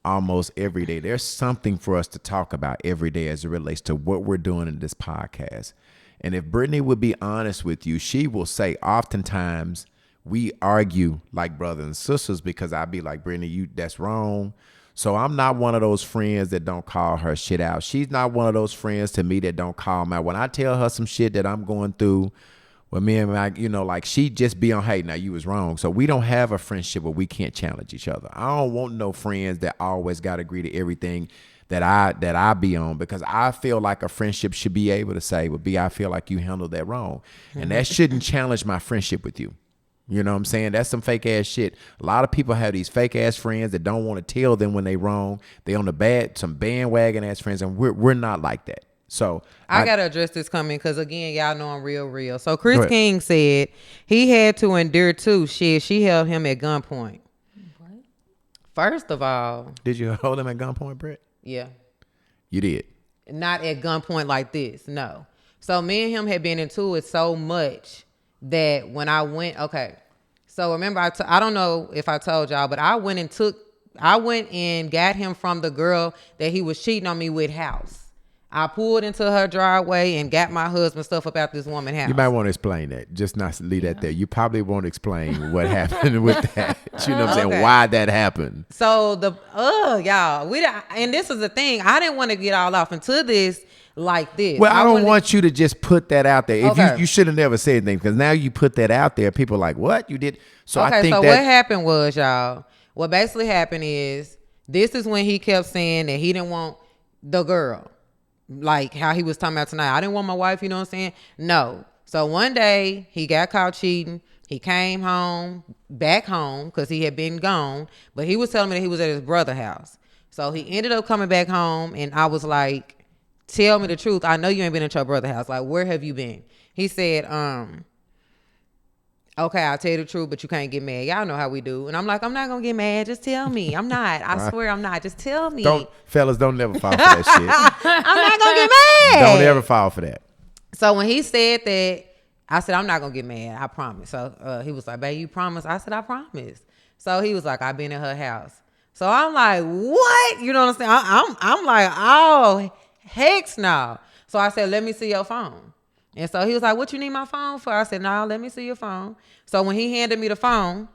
almost every day. There's something for us to talk about every day as it relates to what we're doing in this podcast. And if Britney would be honest with you, she will say oftentimes we argue like brothers and sisters, because I'd be like, Britney, that's wrong. So I'm not one of those friends that don't call her shit out. She's not one of those friends to me that don't call me out. When I tell her some shit that I'm going through, well, me and my, like she just be on, hey, now you was wrong. So we don't have a friendship where we can't challenge each other. I don't want no friends that always got to agree to everything that I be on, because I feel like a friendship should be able to say, well, B, I feel like you handled that wrong. And that shouldn't challenge my friendship with you. You know what I'm saying? That's some fake ass shit. A lot of people have these fake ass friends that don't want to tell them when they wrong. They on some bandwagon ass friends, and we're not like that. So I gotta address this comment, because again, y'all know I'm real. So Chris King said he had to endure too. Shit, she held him at gunpoint. What? First of all, did you hold him at gunpoint, Brett? Yeah. You did? Not at gunpoint like this, no. So me and him had been into it so much that when I went, okay. So remember, I don't know if I told y'all, but I went and got him from the girl that he was cheating on me with house. I pulled into her driveway and got my husband's stuff about this woman's house. You might want to explain that. Just not leave that there. You probably won't explain what happened with that. You know what I'm saying? Why that happened. So y'all, and this is the thing. I didn't want to get all off into this like this. Well, I don't want you to just put that out there. Okay. If you should have never said anything, because now you put that out there, people are like, what? You did? So I think what happened was, y'all, what basically happened is, this is when he kept saying that he didn't want the girl. Like how he was talking about tonight. I didn't want my wife, you know what I'm saying? No. So one day he got caught cheating. He came back home, because he had been gone. But he was telling me that he was at his brother's house. So he ended up coming back home, and I was like, tell me the truth. I know you ain't been at your brother's house. Like, where have you been? He said, okay, I'll tell you the truth, but you can't get mad. Y'all know how we do. And I'm like, I'm not going to get mad. Just tell me. I'm not. I swear I'm not. Just tell me. Fellas, don't never fall for that shit. I'm not going to get mad. Don't ever fall for that. So when he said that, I said, I'm not going to get mad. I promise. So he was like, babe, you promise? I said, I promise. So he was like, I've been in her house. So I'm like, what? You know what I'm saying? I'm like, oh, heck no. So I said, let me see your phone. And so he was like, what you need my phone for? I said, no, let me see your phone. So when he handed me the phone,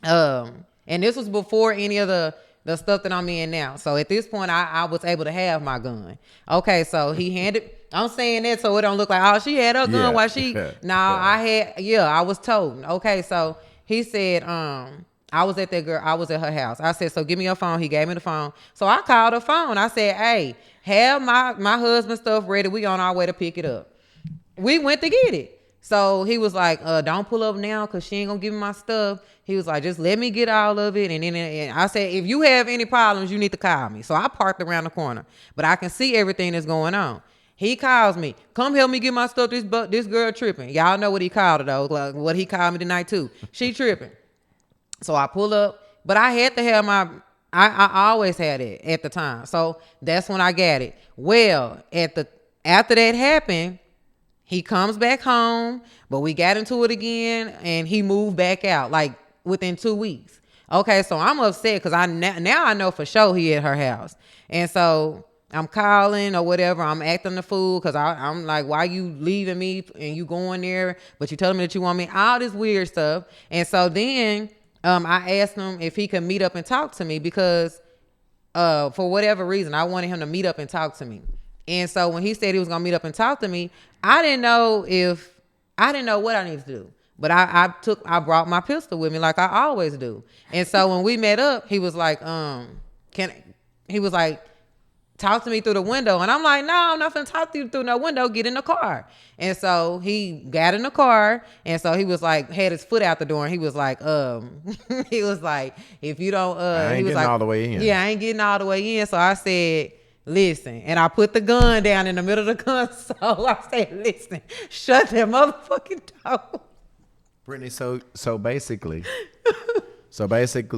and this was before any of the stuff that I'm in now. So at this point, I was able to have my gun. Okay, so he handed, I'm saying that so it don't look like, oh, she had her gun while she, I was told. Okay, so he said, I was at her house. I said, so give me your phone. He gave me the phone. So I called her phone. I said, hey, have my husband's stuff ready. We on our way to pick it up. We went to get it. So he was like, don't pull up now, because she ain't going to give me my stuff. He was like, just let me get all of it. And then I said, if you have any problems, you need to call me. So I parked around the corner, but I can see everything that's going on. He calls me, come help me get my stuff. This girl tripping. Y'all know what he called her, though. Like what he called me tonight, too. She tripping. So I pull up, but I had to have I always had it at the time. So that's when I got it. Well, after that happened, he comes back home, but we got into it again, and he moved back out like within 2 weeks. Okay, so I'm upset because now I know for sure he at her house. And so I'm calling or whatever. I'm acting the fool because I'm like, why you leaving me and you going there, but you telling me that you want me? All this weird stuff. And so then I asked him if he could meet up and talk to me because for whatever reason, I wanted him to meet up and talk to me. And so when he said he was going to meet up and talk to me, I didn't know what I needed to do. But I brought my pistol with me like I always do. And so when we met up, he was like, talk to me through the window. And I'm like, no, I'm not gonna talk to you through no window. Get in the car. And so he got in the car. And so he was like, had his foot out the door. And he was like, he was like, if you don't, I ain't he was getting like, all the way in. Yeah, I ain't getting all the way in. So I said, listen. And I put the gun down in the middle of the console. I said, listen, shut that motherfucking door. Brittany, so basically,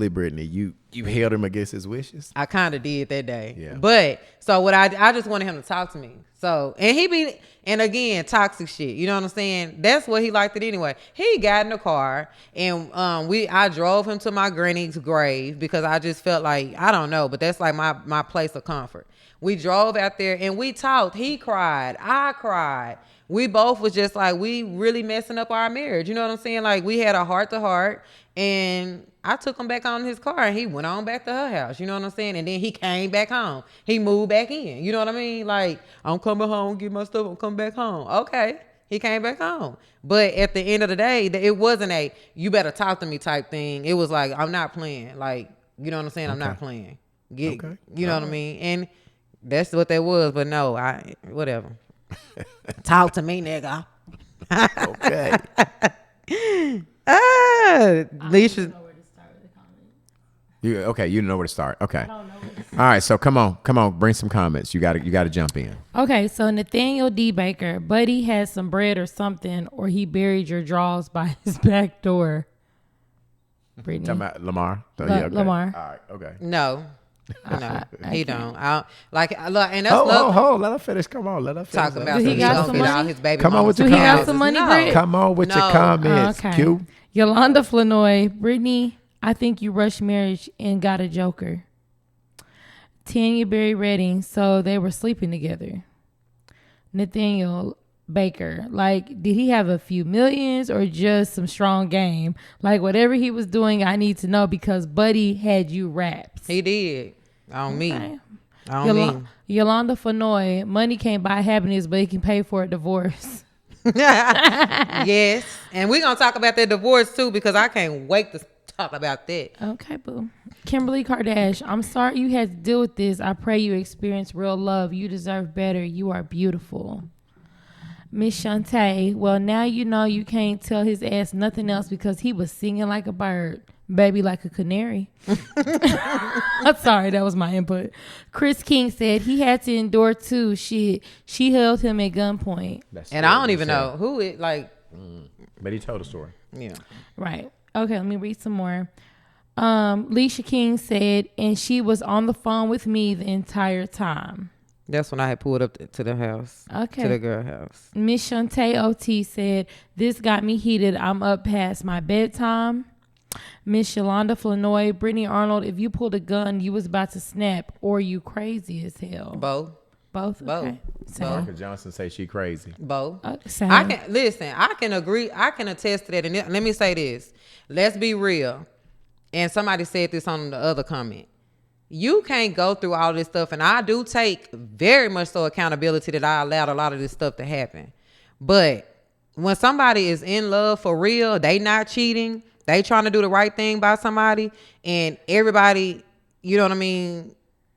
Brittany, you held him against his wishes. I kind of did that day. Yeah. But so what I just wanted him to talk to me. So and again, toxic shit. You know what I'm saying? That's what he liked it anyway. He got in the car and I drove him to my granny's grave because I just felt like, I don't know, but that's like my place of comfort. We drove out there and we talked. He cried. I cried. We both was just like, we really messing up our marriage. You know what I'm saying? Like we had a heart to heart and I took him back on his car and he went on back to her house. You know what I'm saying? And then he came back home. He moved back in. You know what I mean? Like, I'm coming home, get my stuff, I'm coming back home. Okay. He came back home. But at the end of the day, it wasn't a, you better talk to me type thing. It was like, I'm not playing. Like, you know what I'm saying? I'm not playing. You know what I mean? And that's what that was. But no, whatever. Talk to me, nigga. Okay. Leisha. You know where to start. Okay. I don't know where to start. All right, so come on, bring some comments. You got to jump in. Okay, so Nathaniel D. Baker, Buddy had some bread or something, or he buried your drawers by his back door. Brittany. Talking about Lamar. Lamar. All right. Okay. No, he don't. And that's Hold. Let her finish. Come on. Let her finish. Talk about he got gonna some get all money? his baby. Come on with your Do he got comments. some money, No. Britt? Come on with your comments. Okay. Q. Yolanda Flanoy, Brittany, I think you rushed marriage and got a joker. Tanya Berry Redding, so they were sleeping together. Nathaniel Baker, like, did he have a few millions or just some strong game? Like, whatever he was doing, I need to know because Buddy had you raps. He did. On me. Yolanda Flanoy, money can't buy happiness, but it can pay for a divorce. Yes. And we're going to talk about that divorce too because I can't wait to talk about that. Okay, boo. Kimberly Kardashian, I'm sorry you had to deal with this. I pray you experience real love. You deserve better. You are beautiful. Miss Shantae, well, now you know you can't tell his ass nothing else because he was singing like a bird. Baby like a canary. I'm sorry, that was my input. Chris King said he had to endure too. Shit, she held him at gunpoint. And I don't even know who it like. But he told a story. Yeah. Right. Okay, let me read some more. Leisha King said, and she was on the phone with me the entire time. That's when I had pulled up to the house. Okay. To the girl house. Miss Shantae OT said, this got me heated. I'm up past my bedtime. Miss Yolanda Flanoy, Brittany Arnold, if you pulled a gun, you was about to snap, or you crazy as hell. Both. Okay. Martha Johnson say she crazy. Both. Same. I can agree. I can attest to that. And let me say this. Let's be real. And somebody said this on the other comment. You can't go through all this stuff. And I do take very much so accountability that I allowed a lot of this stuff to happen. But when somebody is in love for real, they not cheating. They trying to do the right thing by somebody. And everybody, you know what I mean,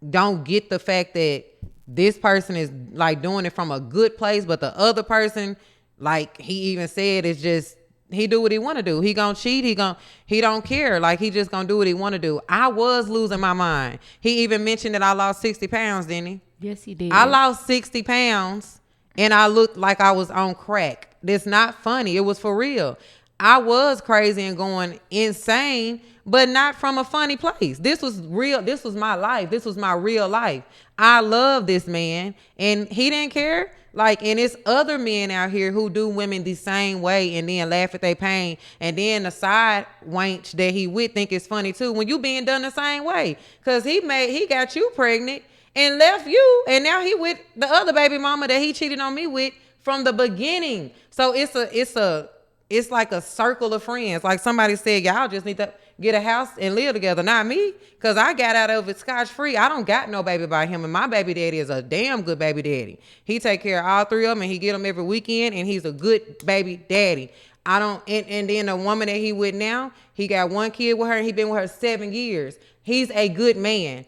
don't get the fact that this person is like doing it from a good place. But the other person, like he even said, is just, he do what he want to do. He gonna cheat. He don't care. Like he just gonna do what he want to do. I was losing my mind. He even mentioned that I lost 60 pounds, didn't he? Yes, he did. I lost 60 pounds and I looked like I was on crack. That's not funny. It was for real. I was crazy and going insane, but not from a funny place. This was real. This was my life. This was my real life. I love this man and he didn't care. Like, and it's other men out here who do women the same way and then laugh at their pain. And then the side wench that he with think it's funny too when you being done the same way. Cause he got you pregnant and left you. And now he with the other baby mama that he cheated on me with from the beginning. So it's like a circle of friends. Like somebody said, y'all just need to get a house and live together. Not me, because I got out of it scotch-free. I don't got no baby by him, and my baby daddy is a damn good baby daddy. He take care of all three of them, and he get them every weekend, and he's a good baby daddy. I don't, and then the woman that he with now, he got one kid with her, and he been with her 7 years. He's a good man.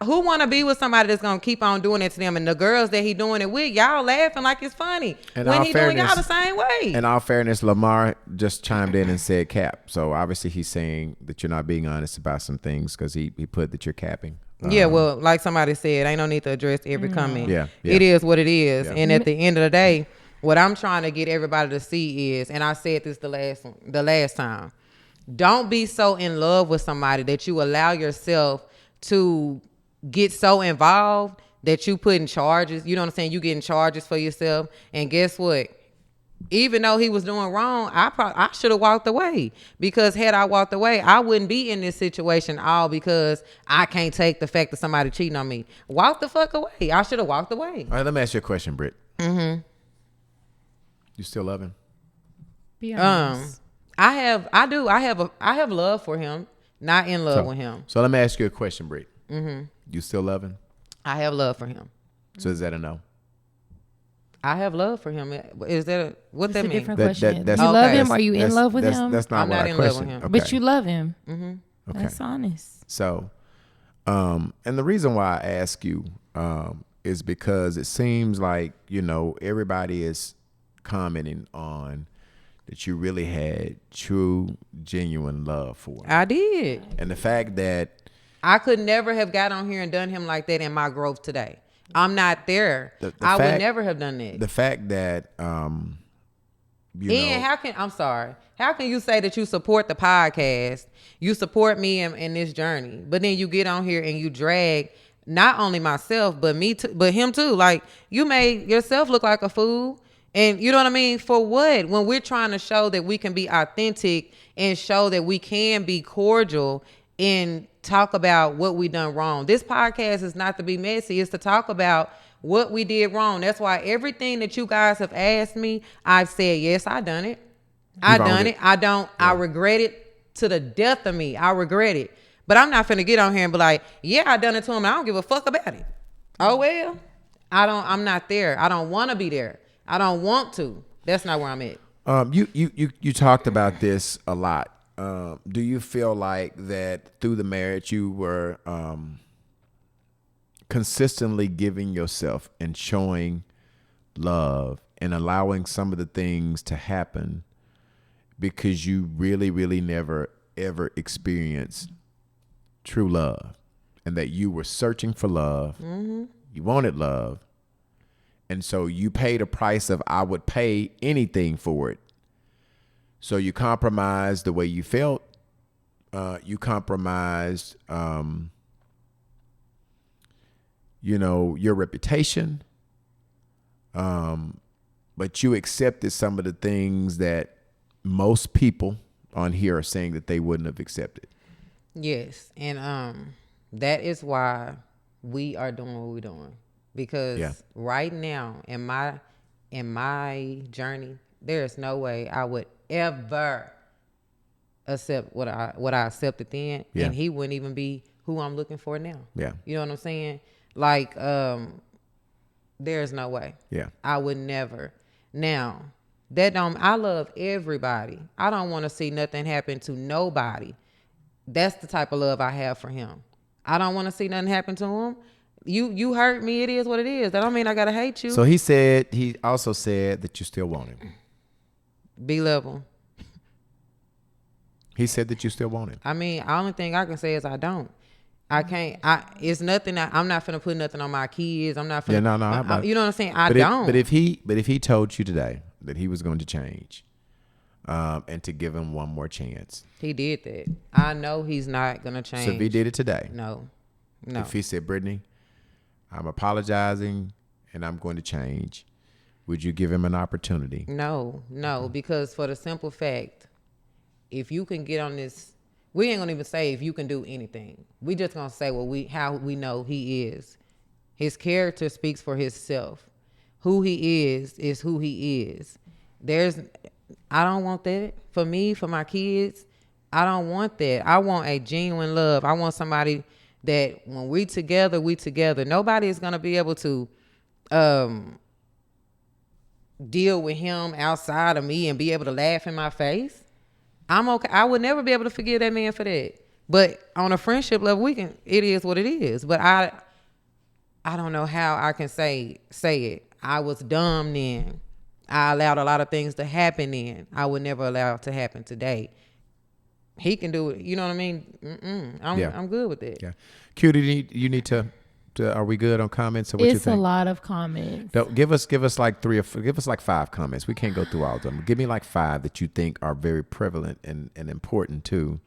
Who want to be with somebody that's going to keep on doing it to them? And the girls that he doing it with, y'all laughing like it's funny. And when he doing y'all the same way. In all fairness, Lamar just chimed in and said cap. So obviously he's saying that you're not being honest about some things because he put that you're capping. Yeah, well, like somebody said, ain't no need to address every comment. Yeah. It is what it is. Yeah. And at the end of the day, what I'm trying to get everybody to see is, and I said this the last time, don't be so in love with somebody that you allow yourself to get so involved that you put in charges. You know what I'm saying? You getting charges for yourself. And guess what? Even though he was doing wrong, I should have walked away, because had I walked away, I wouldn't be in this situation all because I can't take the fact that somebody cheating on me. Walk the fuck away. I should have walked away. All right, let me ask you a question, Britt. Mm-hmm. You still love him? Be honest. I have love for him, not in love with him. So let me ask you a question, Britt. Mm-hmm. You still love him? I have love for him. So is that a no? I have love for him. Is that what that That's a mean? different question. that's- you love okay. him? Are you in love with him? That's not I'm what not I in love with questioned. him. Okay. But you love him. Mm-hmm. Okay. That's honest. So, and the reason why I ask you is because it seems like, everybody is commenting on that you really had true, genuine love for him. I did. And the fact that I could never have got on here and done him like that in my growth today. I'm not there. I would never have done that. The fact that, And how can you say that you support the podcast, you support me in this journey, but then you get on here and you drag not only myself, but me too, but him too. Like, you made yourself look like a fool. And you know what I mean? For what? When we're trying to show that we can be authentic and show that we can be cordial and talk about what we done wrong. This podcast is not to be messy. It's to talk about what we did wrong. That's why everything that you guys have asked me, I've said, yes, I done it. I done it. I don't. Yeah. I regret it to the death of me. I regret it. But I'm not finna get on here and be like, yeah, I done it to him. I don't give a fuck about it. Oh, well, I'm not there. I don't want to be there. I don't want to. That's not where I'm at. You talked about this a lot. Do you feel like that through the marriage you were consistently giving yourself and showing love and allowing some of the things to happen because you really, really never, ever experienced true love, and that you were searching for love? Mm-hmm. You wanted love. And so you paid a price of, I would pay anything for it. So you compromised the way you felt. You compromised, your reputation. But you accepted some of the things that most people on here are saying that they wouldn't have accepted. Yes. And that is why we are doing what we're doing. Because right now in my journey, there is no way I would ever accept what I accepted then, and he wouldn't even be who I'm looking for now. Yeah, you know what I'm saying? Like, there's no way. Yeah, I would never. Now, I love everybody. I don't want to see nothing happen to nobody. That's the type of love I have for him. I don't want to see nothing happen to him. You hurt me. It is what it is. That don't mean I gotta hate you. So he also said that you still want him. Be level. He said that you still want him. I mean, the only thing I can say is I don't. I can't. It's nothing. I'm not finna put nothing on my kids. I'm not finna. Yeah, no. You know what I'm saying? I don't. But if he told you today that he was going to change, and to give him one more chance, he did that. I know he's not gonna change. So if he did it today, no. If he said, Britney, I'm apologizing and I'm going to change, would you give him an opportunity? No, because for the simple fact, if you can get on this, we ain't gonna even say if you can do anything. We just gonna say how we know he is. His character speaks for himself. Who he is who he is. I don't want that for me, for my kids. I don't want that. I want a genuine love. I want somebody that when we together, we together. Nobody is gonna be able to deal with him outside of me and be able to laugh in my face. I'm okay. I would never be able to forgive that man for that. But on a friendship level, it is what it is. But I don't know how I can say it. I was dumb then. I allowed a lot of things to happen then. I would never allow it to happen today. He can do it. You know what I mean? I'm good with it. Yeah. Q, you need to are we good on comments? Or what you think? It's a lot of comments. Give us like give us like 5 comments. We can't go through all of them. Give me like 5 that you think are very prevalent and important too.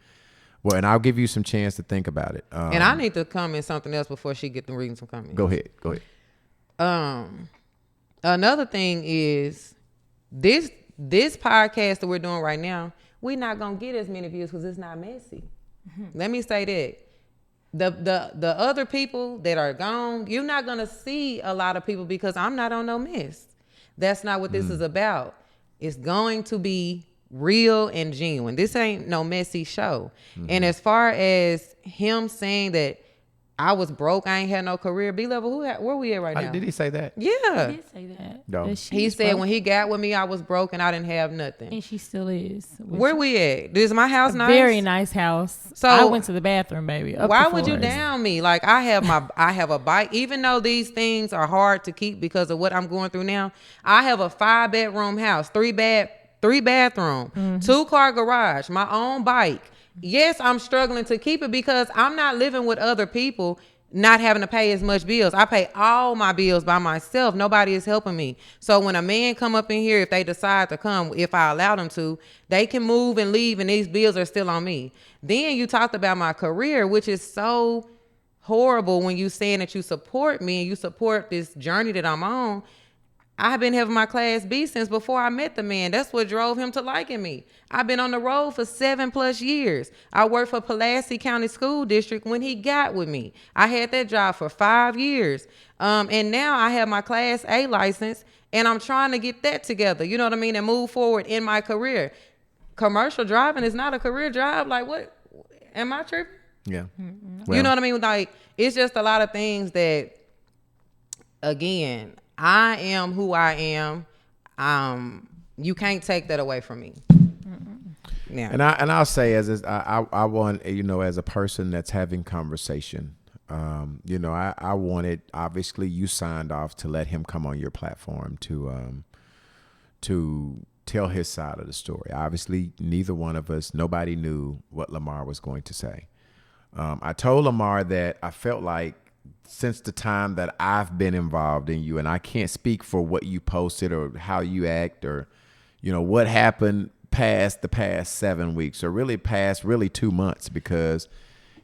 Well, and I'll give you some chance to think about it. And I need to comment something else before she get to reading some comments. Go ahead. Another thing is this podcast that we're doing right now, we're not gonna get as many views because it's not messy. Mm-hmm. Let me say that. The other people that are gone, you're not gonna see a lot of people because I'm not on no mess. That's not what this is about. It's going to be real and genuine. This ain't no messy show. Mm-hmm. And as far as him saying that I was broke, I ain't had no career, B-level, where we at right now? Did he say that? Yeah. He did say that. No. He said when he got with me, I was broke and I didn't have nothing. And she still is. Where we at? Is my house nice? Very nice house. So I went to the bathroom, baby. Why would you down me? Like I have a bike, even though these things are hard to keep because of what I'm going through now. I have a 5-bedroom house, 3 bathroom, 2-car garage, my own bike. Yes, I'm struggling to keep it because I'm not living with other people, not having to pay as much bills. I pay all my bills by myself. Nobody is helping me. So when a man come up in here, if they decide to come, if I allow them to, they can move and leave and these bills are still on me. Then you talked about my career, which is so horrible when you saying that you support me and you support this journey that I'm on. I've been having my Class B since before I met the man. That's what drove him to liking me. I've been on the road for 7+ years. I worked for Pulaski County School District when he got with me. I had that job for 5 years. And now I have my Class A license and I'm trying to get that together. You know what I mean? And move forward in my career. Commercial driving is not a career job. Like what? Am I tripping? Yeah. Mm-hmm. Well, you know what I mean? Like it's just a lot of things that, again, I am who I am. You can't take that away from me. Yeah. And I'll say as I want, as a person that's having conversation, I wanted, obviously you signed off to let him come on your platform to tell his side of the story. Obviously neither one of us, nobody knew what Lamar was going to say. I told Lamar that I felt like since the time that I've been involved in you, and I can't speak for what you posted or how you act or, what happened past the past 7 weeks or really past 2 months, because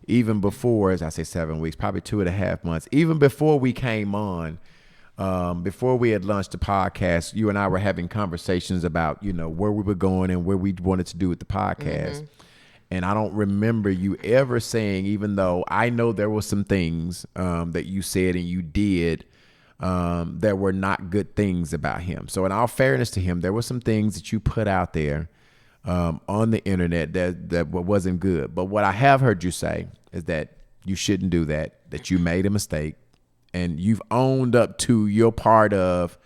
even before, as I say 7 weeks, probably 2.5 months, even before we came on, before we had launched the podcast, you and I were having conversations about, where we were going and where we wanted to do with the podcast. Mm-hmm. And I don't remember you ever saying, even though I know there were some things that you said and you did that were not good things about him. So in all fairness to him, there were some things that you put out there on the internet that wasn't good. But what I have heard you say is that you shouldn't do that you made a mistake, and you've owned up to your part of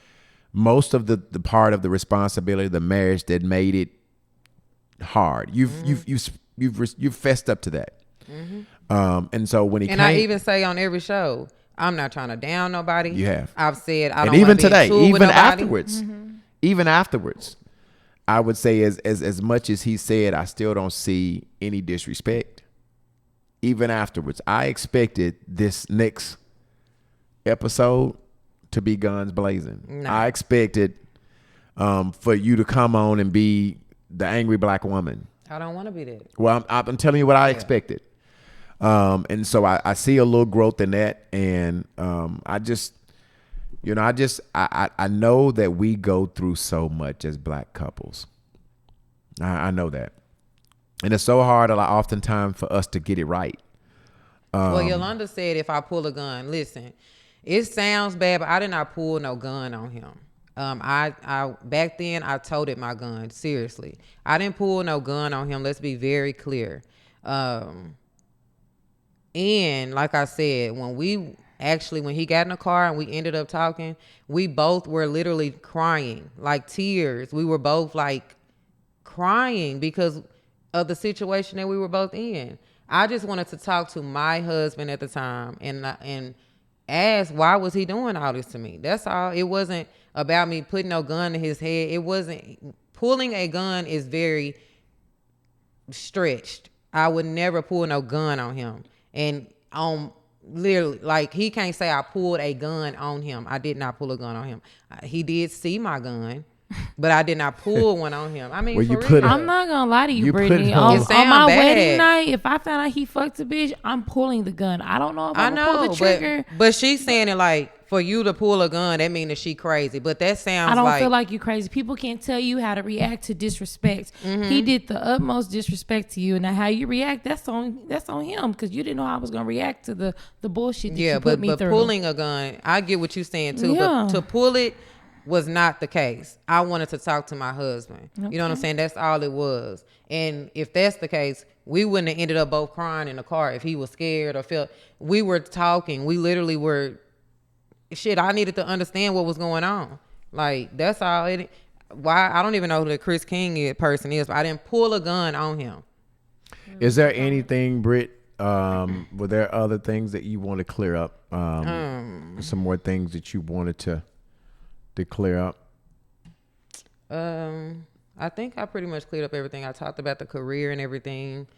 most of the part of the responsibility of the marriage that made it hard. You've fessed up to that. Mm-hmm. And so when I even say on every show, I'm not trying to down nobody. You have. I've said I don't. And even today, even afterwards, even afterwards, I would say as much as he said, I still don't see any disrespect. Even afterwards, I expected this next episode to be guns blazing. No. I expected for you to come on and be the angry black woman. I don't want to be that. Well, I'm telling you what I expected. And so I see a little growth in that. And I just, You know, I know that we go through so much as black couples. I know that. And it's so hard oftentimes for us to get it right. Well, Yolanda said if I pull a gun, listen, it sounds bad, but I did not pull no gun on him. I back then I toted my gun, seriously. I didn't pull no gun on him. Let's be very clear. And like I said, when he got in the car and we ended up talking, we both were literally crying, like tears. We were both like crying because of the situation that we were both in. I just wanted to talk to my husband at the time and ask why was he doing all this to me. That's all. It wasn't about me putting no gun to his head. It wasn't. Pulling a gun is very stretched. I would never pull no gun on him. And literally, like, he can't say I pulled a gun on him. I did not pull a gun on him. He did see my gun, but I did not pull one on him. I mean, well, for real. I'm not gonna lie to you, You Brittany. put On my bad. wedding night, if I found out he fucked a bitch, I'm pulling the gun. I don't know if I'm gonna pull the trigger. But she's saying it like, for you to pull a gun, that means that she crazy. But that sounds I don't like, feel like you crazy. People can't tell you how to react to disrespect. He did the utmost disrespect to you, and now how you react, that's on him, because you didn't know how I was gonna react to the bullshit that you put me through. But pulling a gun, I get what you're saying too. Yeah. But to pull it was not the case. I wanted to talk to my husband. Okay. You know what I'm saying? That's all it was. And if that's the case, we wouldn't have ended up both crying in the car if he was scared or felt. We were talking. We literally were. Shit, I needed to understand what was going on. Like, that's all. Why I don't even know who the Chris King person is, but I didn't pull a gun on him. Is there anything, Britt? Were there other things that you want to clear up? Some more things that you wanted to clear up? I think I pretty much cleared up everything. I talked about the career and everything.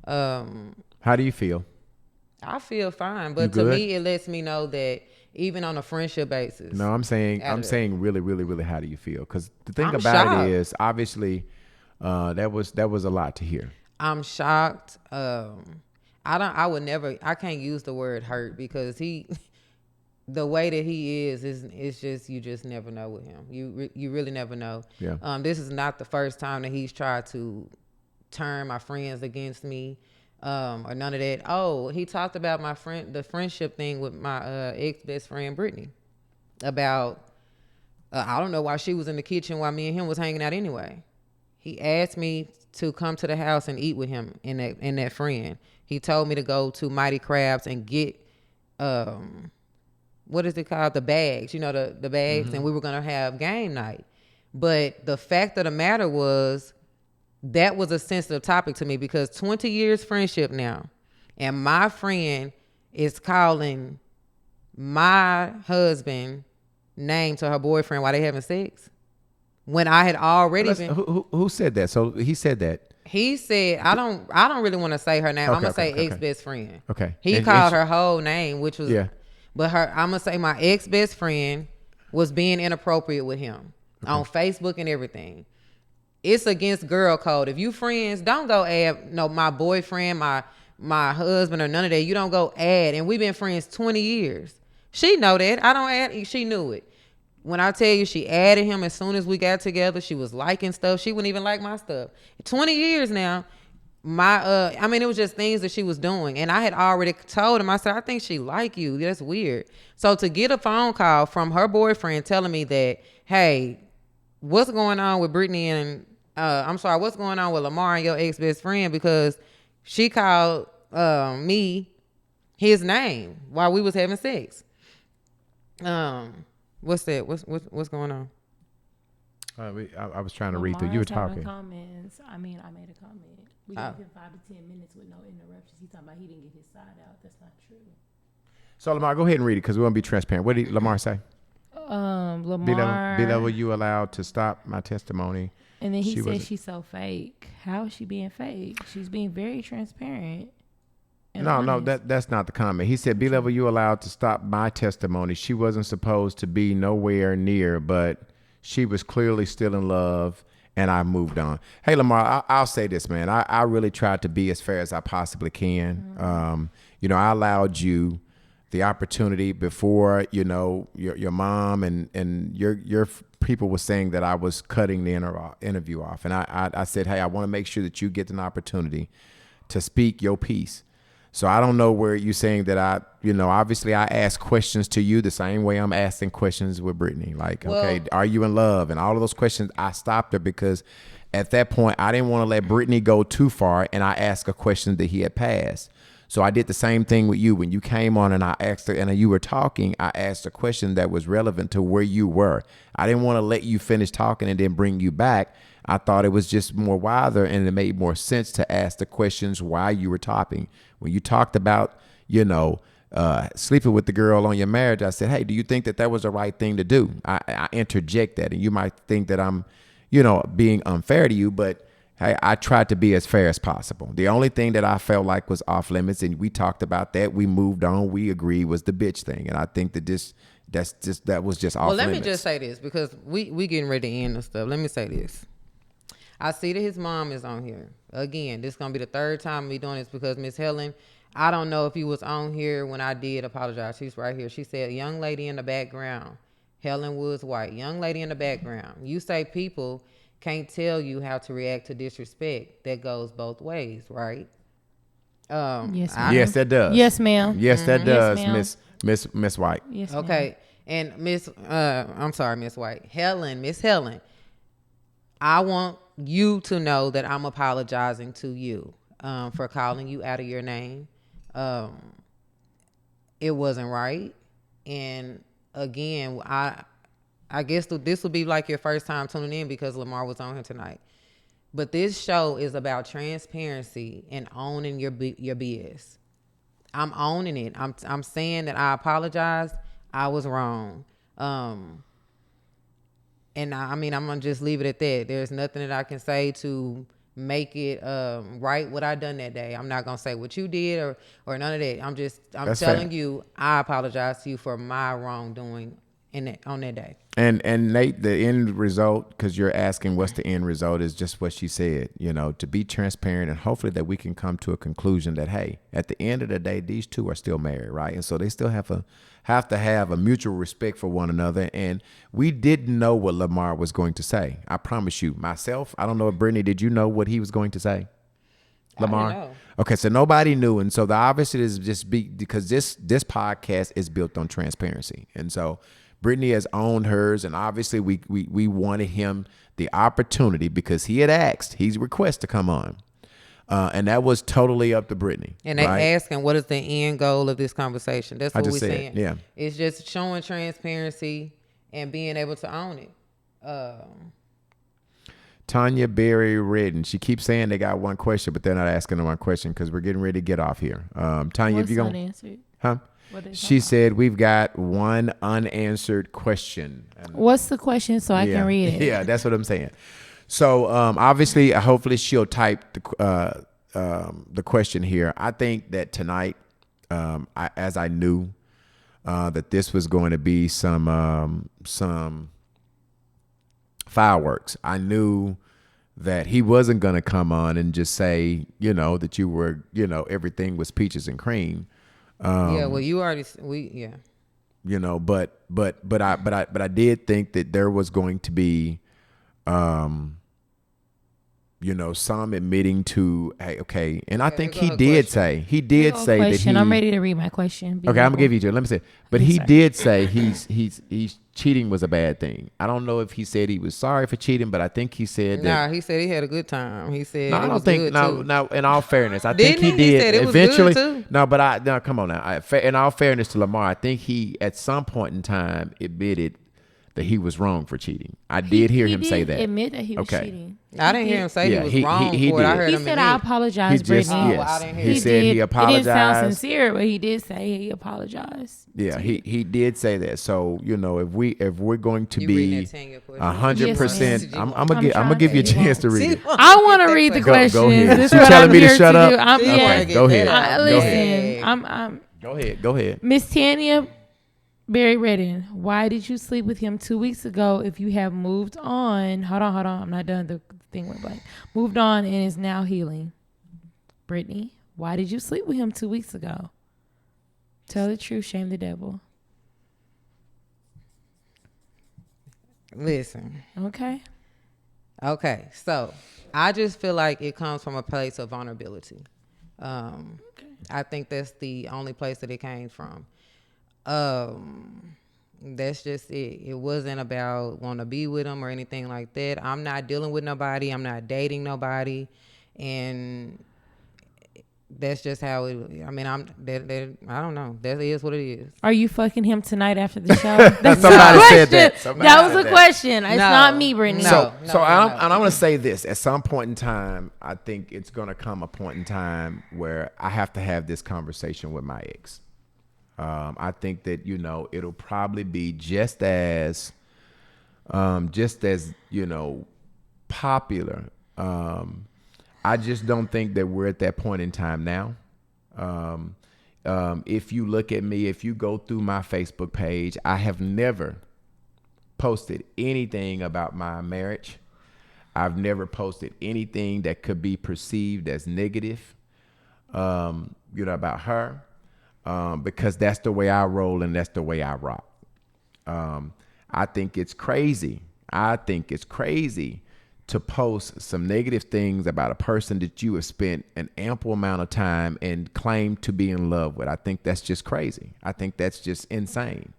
How do you feel? I feel fine, but to me, it lets me know that even on a friendship basis. No, I'm saying really, really, really, how do you feel? Because the thing about shocked. it is, obviously, that was a lot to hear. I'm shocked. I can't use the word hurt because the way that he is just, you just never know with him. You really never know. Yeah. This is not the first time that he's tried to turn my friends against me. Or none of that. Oh, he talked about the friendship thing with my ex-best friend Britney. About I don't know why she was in the kitchen while me and him was hanging out anyway. He asked me to come to the house and eat with him and that friend. He told me to go to Mighty Crabs and get what is it called? The bags, the bags, mm-hmm. And we were gonna have game night. But the fact of the matter was, that was a sensitive topic to me because 20 years friendship now, and my friend is calling my husband name to her boyfriend while they having sex. When I had already been. Who said that? So he said that. He said, I don't really want to say her name. I'm gonna say ex-best friend. Okay. He called her whole name, which was but I'm gonna say my ex-best friend was being inappropriate with him on Facebook and everything. It's against girl code. If you friends, don't go add my boyfriend, my husband, or none of that. You don't go add. And we've been friends 20 years. She know that. I don't add. She knew it. When I tell you she added him as soon as we got together, she was liking stuff. She wouldn't even like my stuff. 20 years now, it was just things that she was doing. And I had already told him, I said, I think she like you. That's weird. So to get a phone call from her boyfriend telling me that, hey, what's going on with Britney and what's going on with Lamar and your ex-best friend? Because she called me his name while we was having sex. What's that? What's going on? I was trying to read through. You were talking. Comments. I made a comment. We gave him 5 to 10 minutes with no interruptions. He's talking about he didn't get his side out. That's not true. So Lamar, go ahead and read it because we want to be transparent. What did Lamar say? Lamar. B-level, you allowed to stop my testimony. And then he said she's so fake. How is she being fake? She's being very transparent. No, that's not the comment. He said, B-level, you allowed to stop my testimony. She wasn't supposed to be nowhere near, but she was clearly still in love, and I moved on. Hey, Lamar, I'll say this, man. I really tried to be as fair as I possibly can. Mm-hmm. I allowed you the opportunity before, your mom and your people were saying that I was cutting the interview off. And I said, hey, I want to make sure that you get an opportunity to speak your piece. So I don't know where you're saying that obviously I ask questions to you the same way I'm asking questions with Britney. Like, okay, are you in love? And all of those questions, I stopped her because at that point, I didn't want to let Britney go too far, and I asked a question that he had passed. So I did the same thing with you. When you came on and I asked her, and you were talking, I asked a question that was relevant to where you were. I didn't want to let you finish talking and then bring you back. I thought it was just more wiser, and it made more sense to ask the questions while you were talking. When you talked about, sleeping with the girl on your marriage, I said, hey, do you think that was the right thing to do? I interject that, and you might think that I'm, being unfair to you, but hey, I tried to be as fair as possible. The only thing that I felt like was off limits, and we talked about that, we moved on, we agreed, was the bitch thing. And I think that that was just off limits. Well, let me just say this, because we getting ready to end and stuff. Let me say this. I see that his mom is on here. Again, this is going to be the third time we doing this, because Miss Helen, I don't know if he was on here when I did apologize. She's right here. She said, young lady in the background, Helen Woods White, young lady in the background. You say people can't tell you how to react to disrespect. That goes both ways, right? Yes, ma'am. Yes, that does. Yes, ma'am. Yes, that does, Yes, Miss White. Yes, okay. Ma'am. And I'm sorry, Miss White. Miss Helen, I want you to know that I'm apologizing to you for calling you out of your name. It wasn't right. And again, I guess this will be like your first time tuning in because Lamar was on here tonight. But this show is about transparency and owning your BS. I'm owning it. I'm saying that I apologize. I was wrong. And I'm gonna just leave it at that. There's nothing that I can say to make it right what I done that day. I'm not gonna say what you did or none of that. I'm That's telling fair. You I apologize to you for my wrongdoing on that day. And Nate, the end result, because you're asking what's the end result, is just what she said, to be transparent, and hopefully that we can come to a conclusion that, hey, at the end of the day, these two are still married, right? And so they still have to have a mutual respect for one another. And we didn't know what Lamar was going to say. I promise you. Myself, I don't know if Brittany, did you know what he was going to say? Lamar? I didn't know. Okay, so nobody knew. And so the obviously is just because this podcast is built on transparency. And so Britney has owned hers, and obviously we wanted him the opportunity because he had asked, he's requested to come on. And that was totally up to Britney. And they asking, what is the end goal of this conversation? That's what we're saying. Yeah. It's just showing transparency and being able to own it. Tanya Berry Redden, she keeps saying they got one question, but they're not asking them one question because we're getting ready to get off here. Tanya, if you're going to... unanswered? Huh? She said, we've got one unanswered question. What's the question so I can read it? Yeah, that's what I'm saying. So obviously, hopefully she'll type the question here. I think that tonight, as I knew that this was going to be some fireworks, I knew that he wasn't going to come on and just say, that you were, everything was peaches and cream. Well, you already but I did think that there was going to be some admitting to, hey, okay, and I think he did say that he. I'm ready to read my question. Okay, I'm gonna give you to. Let me say, but he did say he's cheating was a bad thing. I don't know if he said he was sorry for cheating, but I think he said that. Nah, he said he had a good time. He said no, I don't think no. In all fairness, I think he did. He said it was eventually. Good too. No, but come on now. In all fairness to Lamar, I think he at some point in time admitted that he was wrong for cheating. I did hear him say that. Admit that he was cheating. I didn't hear him say he was wrong he for it. did. I heard him said, I apologize, Britney. Yes. I didn't hear he said he apologized. It didn't sound sincere, but he did say he apologized. Yeah, he did say that. So, if we're going to be 100%, I'm gonna give you a chance to read it. I want to read the questions. Go ahead. This You telling me to shut up? Go ahead. Listen, Go ahead. Miss Tanya Barry Redden, why did you sleep with him 2 weeks ago if you have moved on? Hold on. I'm not done. The thing went blank. Moved on and is now healing. Britney, why did you sleep with him 2 weeks ago? Tell the truth, shame the devil. Listen. Okay. So I just feel like it comes from a place of vulnerability. I think that's the only place that it came from. That's just it. It wasn't about wanting to be with them or anything like that. I'm not dealing with nobody. I'm not dating nobody, and that's just how it. I mean, I don't know. That is what it is. Are you fucking him tonight after the show? Somebody said that. That was a question. It's not me, Brittany. So I'm going to say this. At some point in time, I think it's going to come a point in time where I have to have this conversation with my ex. I think that, it'll probably be just as popular. I just don't think that we're at that point in time now. If you look at me, if you go through my Facebook page, I have never posted anything about my marriage. I've never posted anything that could be perceived as negative, about her. Because that's the way I roll and that's the way I rock. I think it's crazy. To post some negative things about a person that you have spent an ample amount of time and claim to be in love with. I think that's just crazy. I think that's just insane.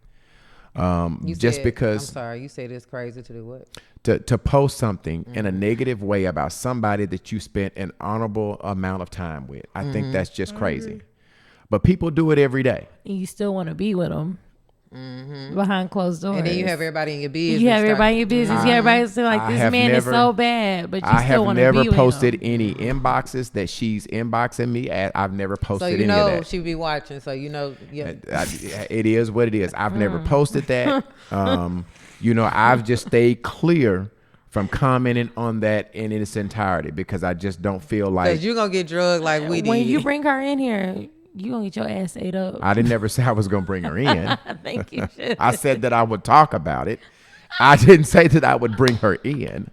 You said it's crazy to do what? To post something in a negative way about somebody that you spent an honorable amount of time with. I think that's just crazy. But people do it every day. And you still want to be with them behind closed doors. And then you have everybody in your business. You have everybody in your business. Everybody's still like, this man is so bad, but you still want to be with him. I have never posted any inboxes that she's inboxing me at. I've never posted any of that. So she be watching, so yeah. It is what it is. I've never posted that. I've just stayed clear from commenting on that in its entirety because I just don't feel like... Because you're going to get drugged like we did. When you bring her in here... You gonna get your ass ate up. I didn't never say I was gonna bring her in. I think you should. I said that I would talk about it. I didn't say that I would bring her in.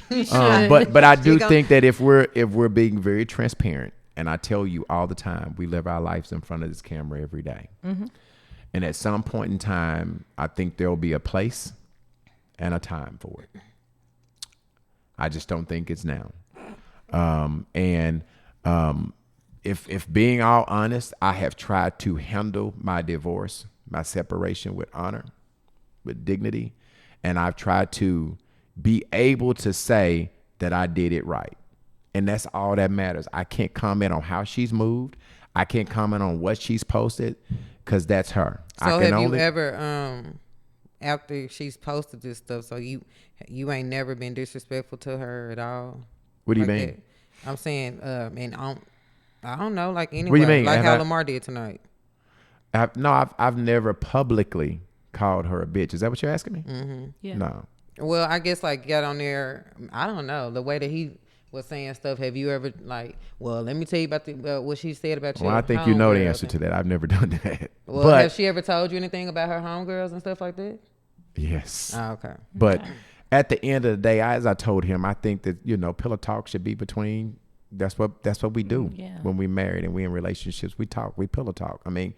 But I do think that if we're being very transparent, and I tell you all the time, we live our lives in front of this camera every day. And at some point in time, I think there'll be a place and a time for it. I just don't think it's now. If being all honest, I have tried to handle my divorce, my separation with honor, with dignity, and I've tried to be able to say that I did it right. And that's all that matters. I can't comment on how she's moved. I can't comment on what she's posted because that's her. So you ever, after she's posted this stuff, so you ain't never been disrespectful to her at all? What do you mean? That? I'm saying, I don't know, like anyway, what do you mean? Like how Lamar did tonight. I've never publicly called her a bitch. Is that what you're asking me? Mm-hmm. Yeah. No. Well, I guess got on there. I don't know the way that he was saying stuff. Have you ever let me tell you about what she said about you? Well, I think you know the answer to that. I've never done that. Well, but has she ever told you anything about her homegirls and stuff like that? Yes. Oh, okay. But at the end of the day, as I told him, I think that pillow talk should be between. That's what we do when we married and we in relationships. We talk, we pillow talk. I mean,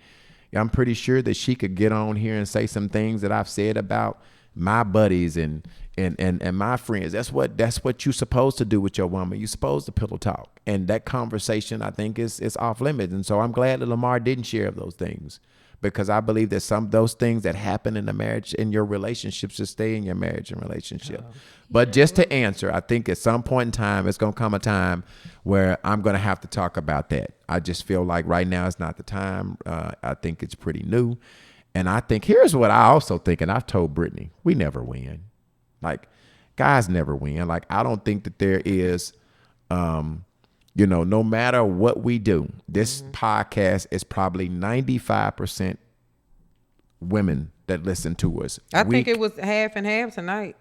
I'm pretty sure that she could get on here and say some things that I've said about my buddies and my friends. That's what you're supposed to do with your woman. You're supposed to pillow talk, and that conversation I think is off limits. And so I'm glad that Lamar didn't share those things because I believe that some of those things that happen in the marriage in your relationship should stay in your marriage and relationship. But just to answer, I think at some point in time, it's going to come a time where I'm going to have to talk about that. I just feel like right now is not the time. I think it's pretty new. And I think here's what I also think, and I've told Britney, we never win. Like, guys never win. Like, I don't think that there is, no matter what we do, this podcast is probably 95% women that listen to us. I think it was half and half tonight.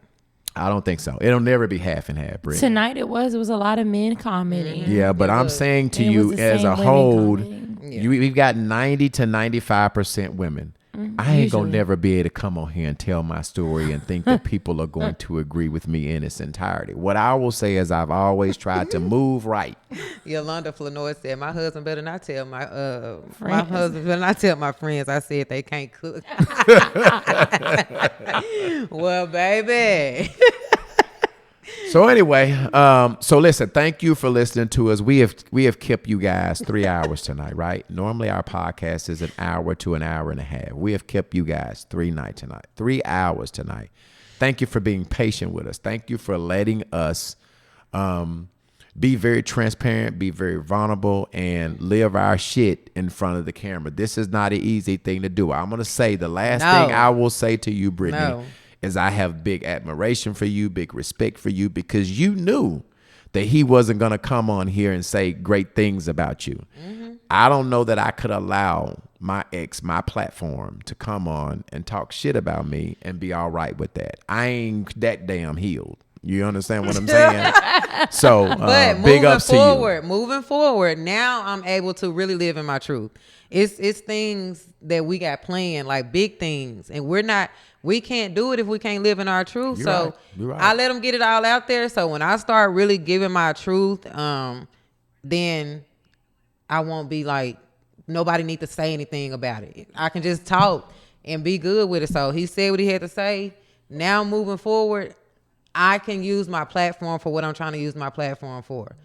I don't think so. It'll never be half and half, Brittany. Tonight it was a lot of men commenting. Yeah, but I'm saying to you as a whole, we've got 90 to 95% women. I ain't gonna Usually. never be able to come on here and tell my story and think that people are going to agree with me in its entirety. What I will say is I've always tried to move right. Yolanda Flanoy said, "My husband better not tell my Friends. husband better not tell my friends I said they can't cook." Well, baby. So anyway, so listen, thank you for listening to us. We have kept you guys 3 hours tonight, right? Normally our podcast is an hour to an hour and a half. We have kept you guys 3 hours tonight. Thank you for being patient with us. Thank you for letting us be very transparent, be very vulnerable, and live our shit in front of the camera. This is not an easy thing to do. I'm going to say the last thing I will say to you, Britney, is I have big admiration for you, big respect for you, because you knew that he wasn't going to come on here and say great things about you. Mm-hmm. I don't know that I could allow my platform, to come on and talk shit about me and be all right with that. I ain't that damn healed. You understand what I'm saying? So, But big ups to you. Moving forward, now I'm able to really live in my truth. It's things that we got planned, like big things, and we can't do it if we can't live in our truth. You're right. I let them get it all out there. So when I start really giving my truth, then I won't be like, nobody need to say anything about it. I can just talk and be good with it. So he said what he had to say. Now moving forward, I can use my platform for what I'm trying to use my platform for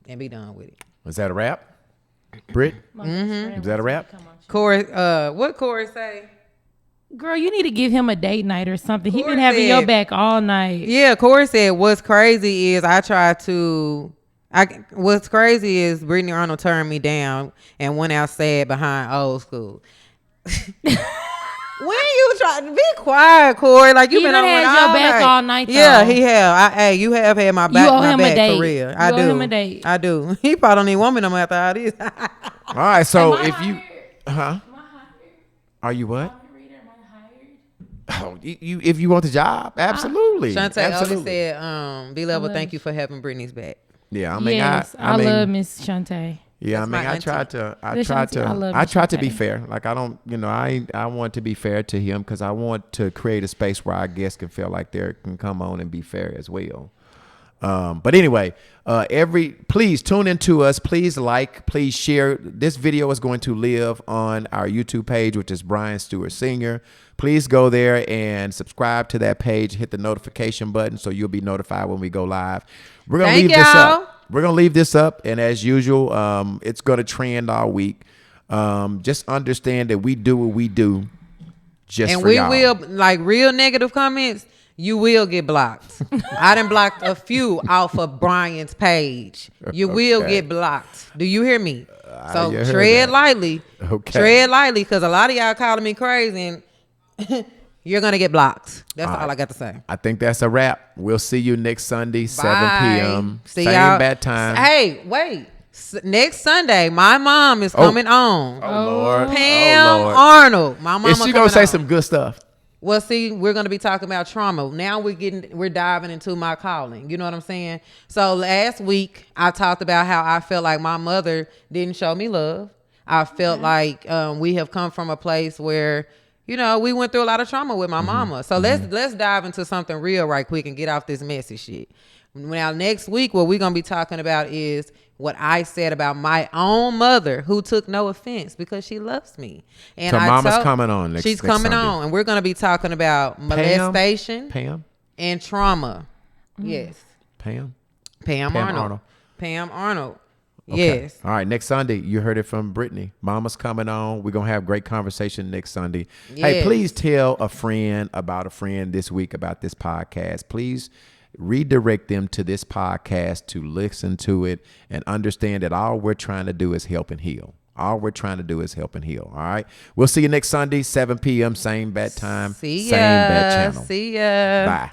and be done with it. Is that a wrap? Britt? Is that a wrap? Corey, what Corey say? Girl, you need to give him a date night or something. He Corey been having said- your back all night. Yeah, Corey said what's crazy is what's crazy is Brittany Arnold turned me down and went out sad behind old school. When you try to be quiet, Corey, like He been done on had all your back night. all night, Yeah, though. he have. You have had my back. You owe my him a back date. for real. You I owe do. him a date. I do. He probably don't even want me no more after all this. All right, so Am I if you, hired? are you what? Oh, you if you want the job, absolutely. Shantae absolutely. always said, B-Level, thank you for having Brittany's back. Yeah, I mean, Yes, I mean, love Miss Shantae. yeah, That's I mean, my I auntie. tried to, I I tried to be Shantae. fair. Like I don't, I want to be fair to him because I want to create a space where our guests can feel like they can come on and be fair as well. But anyway, please tune into us. Please please share. This video is going to live on our YouTube page, which is Brian Stewart Sr. Please go there and subscribe to that page. Hit the notification button so you'll be notified when we go live. We're gonna Thank leave this y'all. up. We're gonna leave this up, and as usual, it's gonna trend all week. Just understand that we do what we do. And for we y'all. will, like real negative comments, you will get blocked. I done blocked a few off of Brian's page. You will Okay. get blocked. Do you hear me? So you heard tread that. lightly. Okay. Tread lightly, because a lot of y'all calling me crazy and you're going to get blocked. That's all I got to say. I think that's a wrap. We'll see you next Sunday, 7 Bye. p.m. See Same y'all. bad time. Hey, wait. Next Sunday, my mom is coming on. Oh, Lord. Pam Oh, Lord. Arnold. My mama Is she coming gonna say on. some good stuff? Well, see, we're going to be talking about trauma. Now we're diving into my calling. You know what I'm saying? So last week I talked about how I felt like my mother didn't show me love. I felt like we have come from a place where, we went through a lot of trauma with my mama. So let's dive into something real right quick and get off this messy shit. Now, next week, what we're going to be talking about is what I said about my own mother, who took no offense because she loves me. And So mama's coming on next She's next coming Sunday. on, and we're going to be talking about molestation Pam? and trauma. Yes. Pam Pam Arnold. Arnold. Pam Arnold. Okay. Yes. All right. Next Sunday, you heard it from Britney. Mama's coming on. We're going to have great conversation next Sunday. Hey, Yes. please tell a friend about a friend this week about this podcast. Please redirect them to this podcast to listen to it and understand that all we're trying to do is help and heal. All we're trying to do is help and heal. All right. We'll see you next Sunday, 7 p.m. Same bad time. See ya. Same bad channel. See ya. Bye.